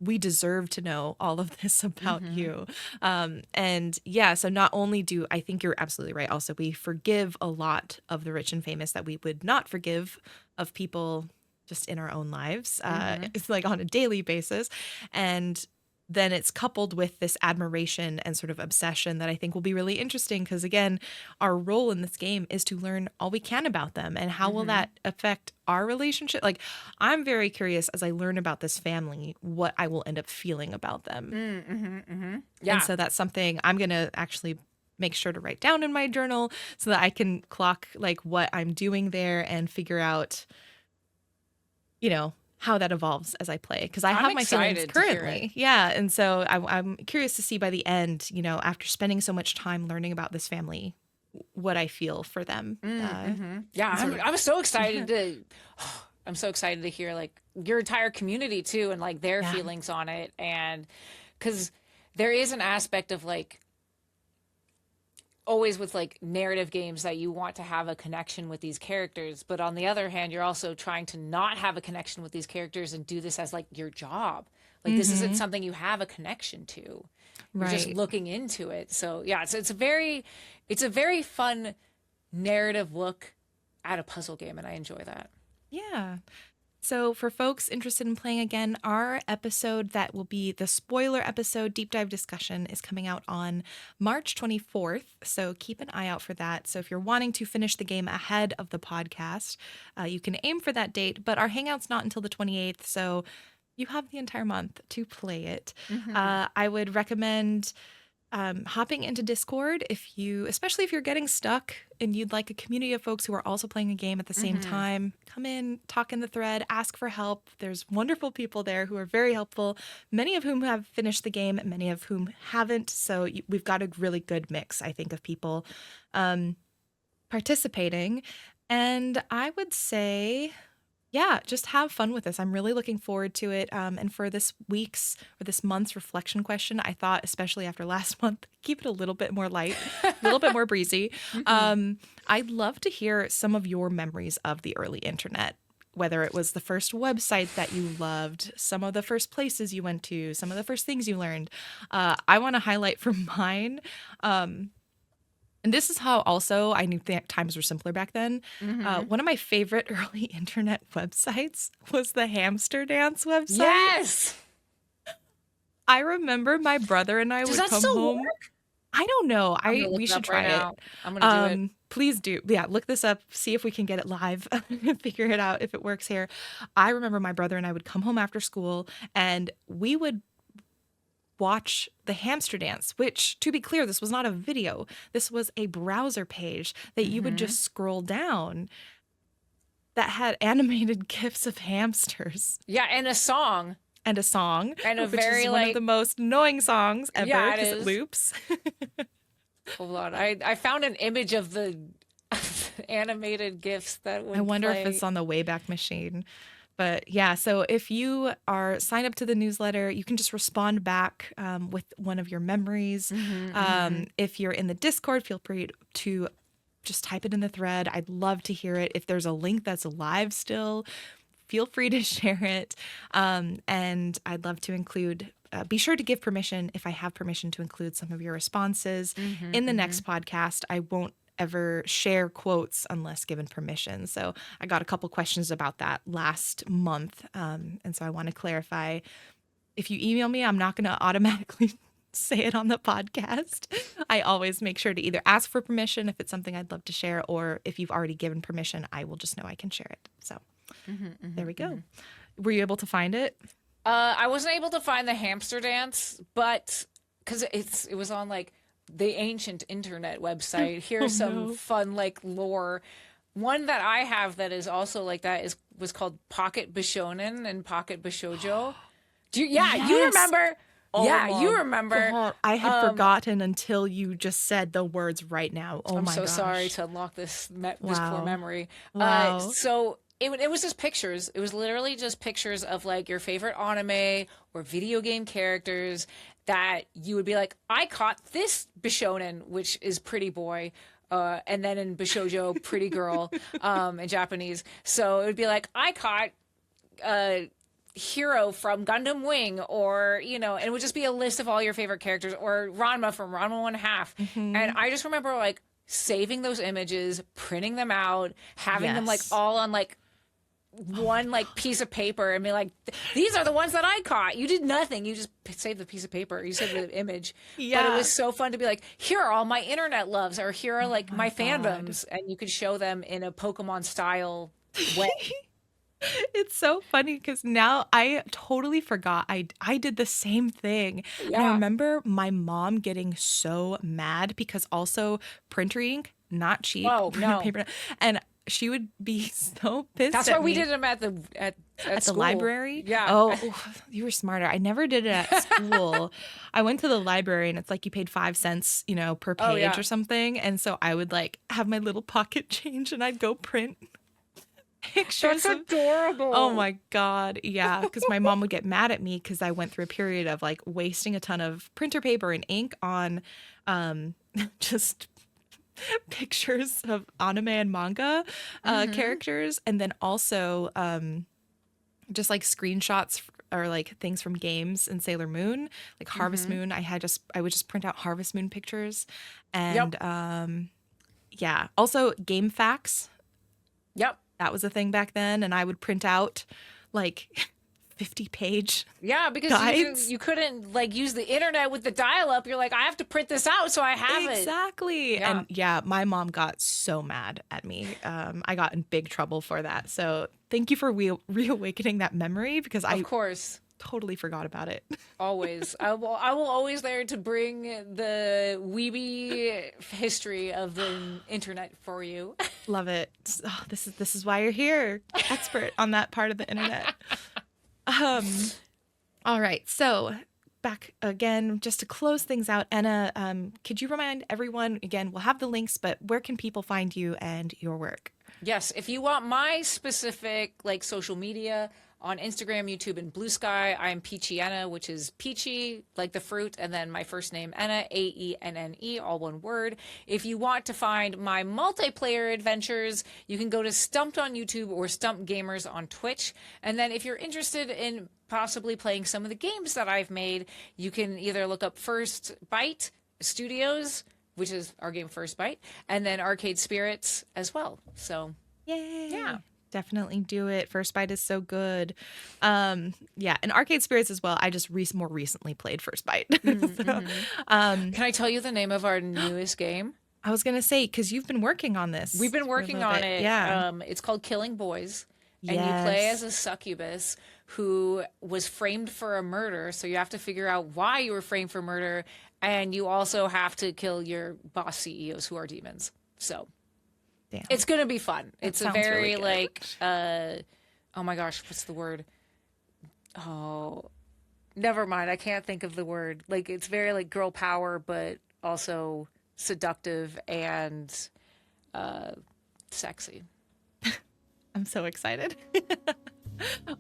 we deserve to know all of this about you. And yeah, so not only do I think you're absolutely right, also we forgive a lot of the rich and famous that we would not forgive of people just in our own lives. It's like on a daily basis. And then it's coupled with this admiration and sort of obsession that I think will be really interesting, because again, our role in this game is to learn all we can about them, and how will that affect our relationship? Like, I'm very curious as I learn about this family, what I will end up feeling about them. Yeah. And so that's something I'm going to actually make sure to write down in my journal so that I can clock like what I'm doing there and figure out, how that evolves as I play, because I have my feelings currently. Yeah. And so I'm curious to see by the end, after spending so much time learning about this family, what I feel for them. Yeah. I'm so excited I'm so excited to hear like your entire community too, and like their feelings on it. And because there is an aspect of like, always with like narrative games, that you want to have a connection with these characters, but on the other hand, you're also trying to not have a connection with these characters and do this as like your job. Like this isn't something you have a connection to. You're just looking into it. So yeah, it's a very fun narrative look at a puzzle game, and I enjoy that. Yeah. So for folks interested in playing again, our episode that will be the spoiler episode, deep dive discussion, is coming out on March 24th. So keep an eye out for that. So if you're wanting to finish the game ahead of the podcast, you can aim for that date. But our hangout's not until the 28th. So you have the entire month to play it. I would recommend hopping into Discord especially if you're getting stuck and you'd like a community of folks who are also playing a game at the same time. Come in, talk in the thread, ask for help. There's wonderful people there who are very helpful, many of whom have finished the game, many of whom haven't. So we've got a really good mix, I think, of people participating. And I would say, yeah, just have fun with this. I'm really looking forward to it. And for this month's reflection question, I thought, especially after last month, keep it a little bit more light, a little bit more breezy. I'd love to hear some of your memories of the early internet, whether it was the first website that you loved, some of the first places you went to, some of the first things you learned. I want to highlight for mine. And this is how also I knew times were simpler back then. One of my favorite early internet websites was the Hamster Dance website. Yes. I remember my brother and I would come home. Work? I don't know. We should try it. I'm gonna do it. Please do. Yeah, look this up, see if we can get it live, figure it out if it works here. I remember my brother and I would come home after school and we would watch the hamster dance, which, to be clear, this was not a video. This was a browser page that you would just scroll down that had animated GIFs of hamsters. Yeah, and a song. And a song. And a which very, is one of the most annoying songs ever because it loops. Hold on. I found an image of the animated GIFs that would I wonder play. if it's on the Wayback Machine. But yeah, so if you are signed up to the newsletter, you can just respond back with one of your memories. If you're in the Discord, feel free to just type it in the thread. I'd love to hear it. If there's a link that's live still, feel free to share it. And I'd love to include, be sure to give permission if I have permission to include some of your responses in the next podcast. I won't ever share quotes unless given permission. So I got a couple questions about that last month. And so I want to clarify, if you email me, I'm not going to automatically say it on the podcast. I always make sure to either ask for permission if it's something I'd love to share, or if you've already given permission, I will just know I can share it. So there we go. Were you able to find it? I wasn't able to find the hamster dance, but because it was on like the ancient internet website. Here's some fun like lore. One that I have that is also like that was called Pocket Bishonen and Pocket Bishojo. You remember? Oh you remember. God, I had forgotten until you just said the words right now. Oh I'm my so gosh. sorry to unlock this poor memory. Wow. So it was just pictures. It was literally just pictures of like your favorite anime or video game characters that you would be like, I caught this Bishonen, which is pretty boy. And then in Bishojo, pretty girl, in Japanese. So it would be like, I caught Hero from Gundam Wing, or, and it would just be a list of all your favorite characters, or Ranma from Ranma 1/2. And I just remember like saving those images, printing them out, having them like all on like one like piece of paper and be like, these are the ones that I caught. You did nothing. You just saved the piece of paper. You saved the image. Yeah. But it was so fun to be like, here are all my internet loves, or here are like my fandoms. And you could show them in a Pokemon style way. It's so funny because now I totally forgot. I did the same thing. And I remember my mom getting so mad because also printer ink, not cheap. Oh, no. Paper, and she would be so pissed. That's at why we me. did them at the the library. Yeah. Oh, you were smarter. I never did it at school. I went to the library and it's like you paid 5 cents, per page or something. And so I would like have my little pocket change and I'd go print pictures. That's adorable. Oh my God. Yeah. Because my mom would get mad at me because I went through a period of like wasting a ton of printer paper and ink on just pictures of anime and manga characters. And then also just like screenshots or like things from games and Sailor Moon, like Harvest Moon. I would just print out Harvest Moon pictures. And also game facts. Yep. That was a thing back then. And I would print out like 50-page because you couldn't like use the internet with the dial-up. You're like, I have to print this out so I have it. Exactly. And my mom got so mad at me. I got in big trouble for that. So thank you for reawakening that memory because of course totally forgot about it. Always. I will always there to bring the weeby history of the internet for you. Love it. Oh, this is why you're here. Expert on that part of the internet. All right. So back again, just to close things out, Aenne, could you remind everyone again, we'll have the links, but where can people find you and your work? Yes. If you want my specific like social media, on Instagram, YouTube, and Blue Sky, I'm Peachy Aenne, which is peachy, like the fruit, and then my first name, Aenne, Aenne, all one word. If you want to find my multiplayer adventures, you can go to Stumped on YouTube or Stump Gamers on Twitch. And then if you're interested in possibly playing some of the games that I've made, you can either look up First Bite Studios, which is our game First Bite, and then Arcade Spirits as well. So, yay. Yeah. Definitely do it. First Bite is so good. And Arcade Spirits as well. I just more recently played First Bite. Can I tell you the name of our newest game? I was gonna say, because you've been working on this. We've been for a working little on bit. it. Yeah. It's called Killing Boys. And you play Yes. as a succubus who was framed for a murder. So you have to figure out why you were framed for murder. And you also have to kill your boss CEOs who are demons. So Damn. it's going to be fun. It's a sounds very really good. oh my gosh, what's the word? Oh, never mind. I can't think of the word. Like, it's very like girl power, but also seductive and sexy. I'm so excited.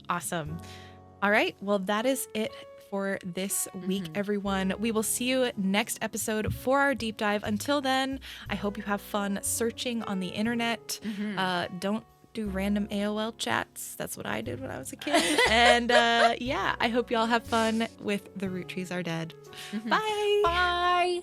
Awesome. All right. Well, that is it for this week, everyone. We will see you next episode for our deep dive. Until then, I hope you have fun searching on the internet. Don't do random AOL chats. That's what I did when I was a kid. And yeah, I hope you all have fun with The Roottrees Are Dead. Bye. Bye.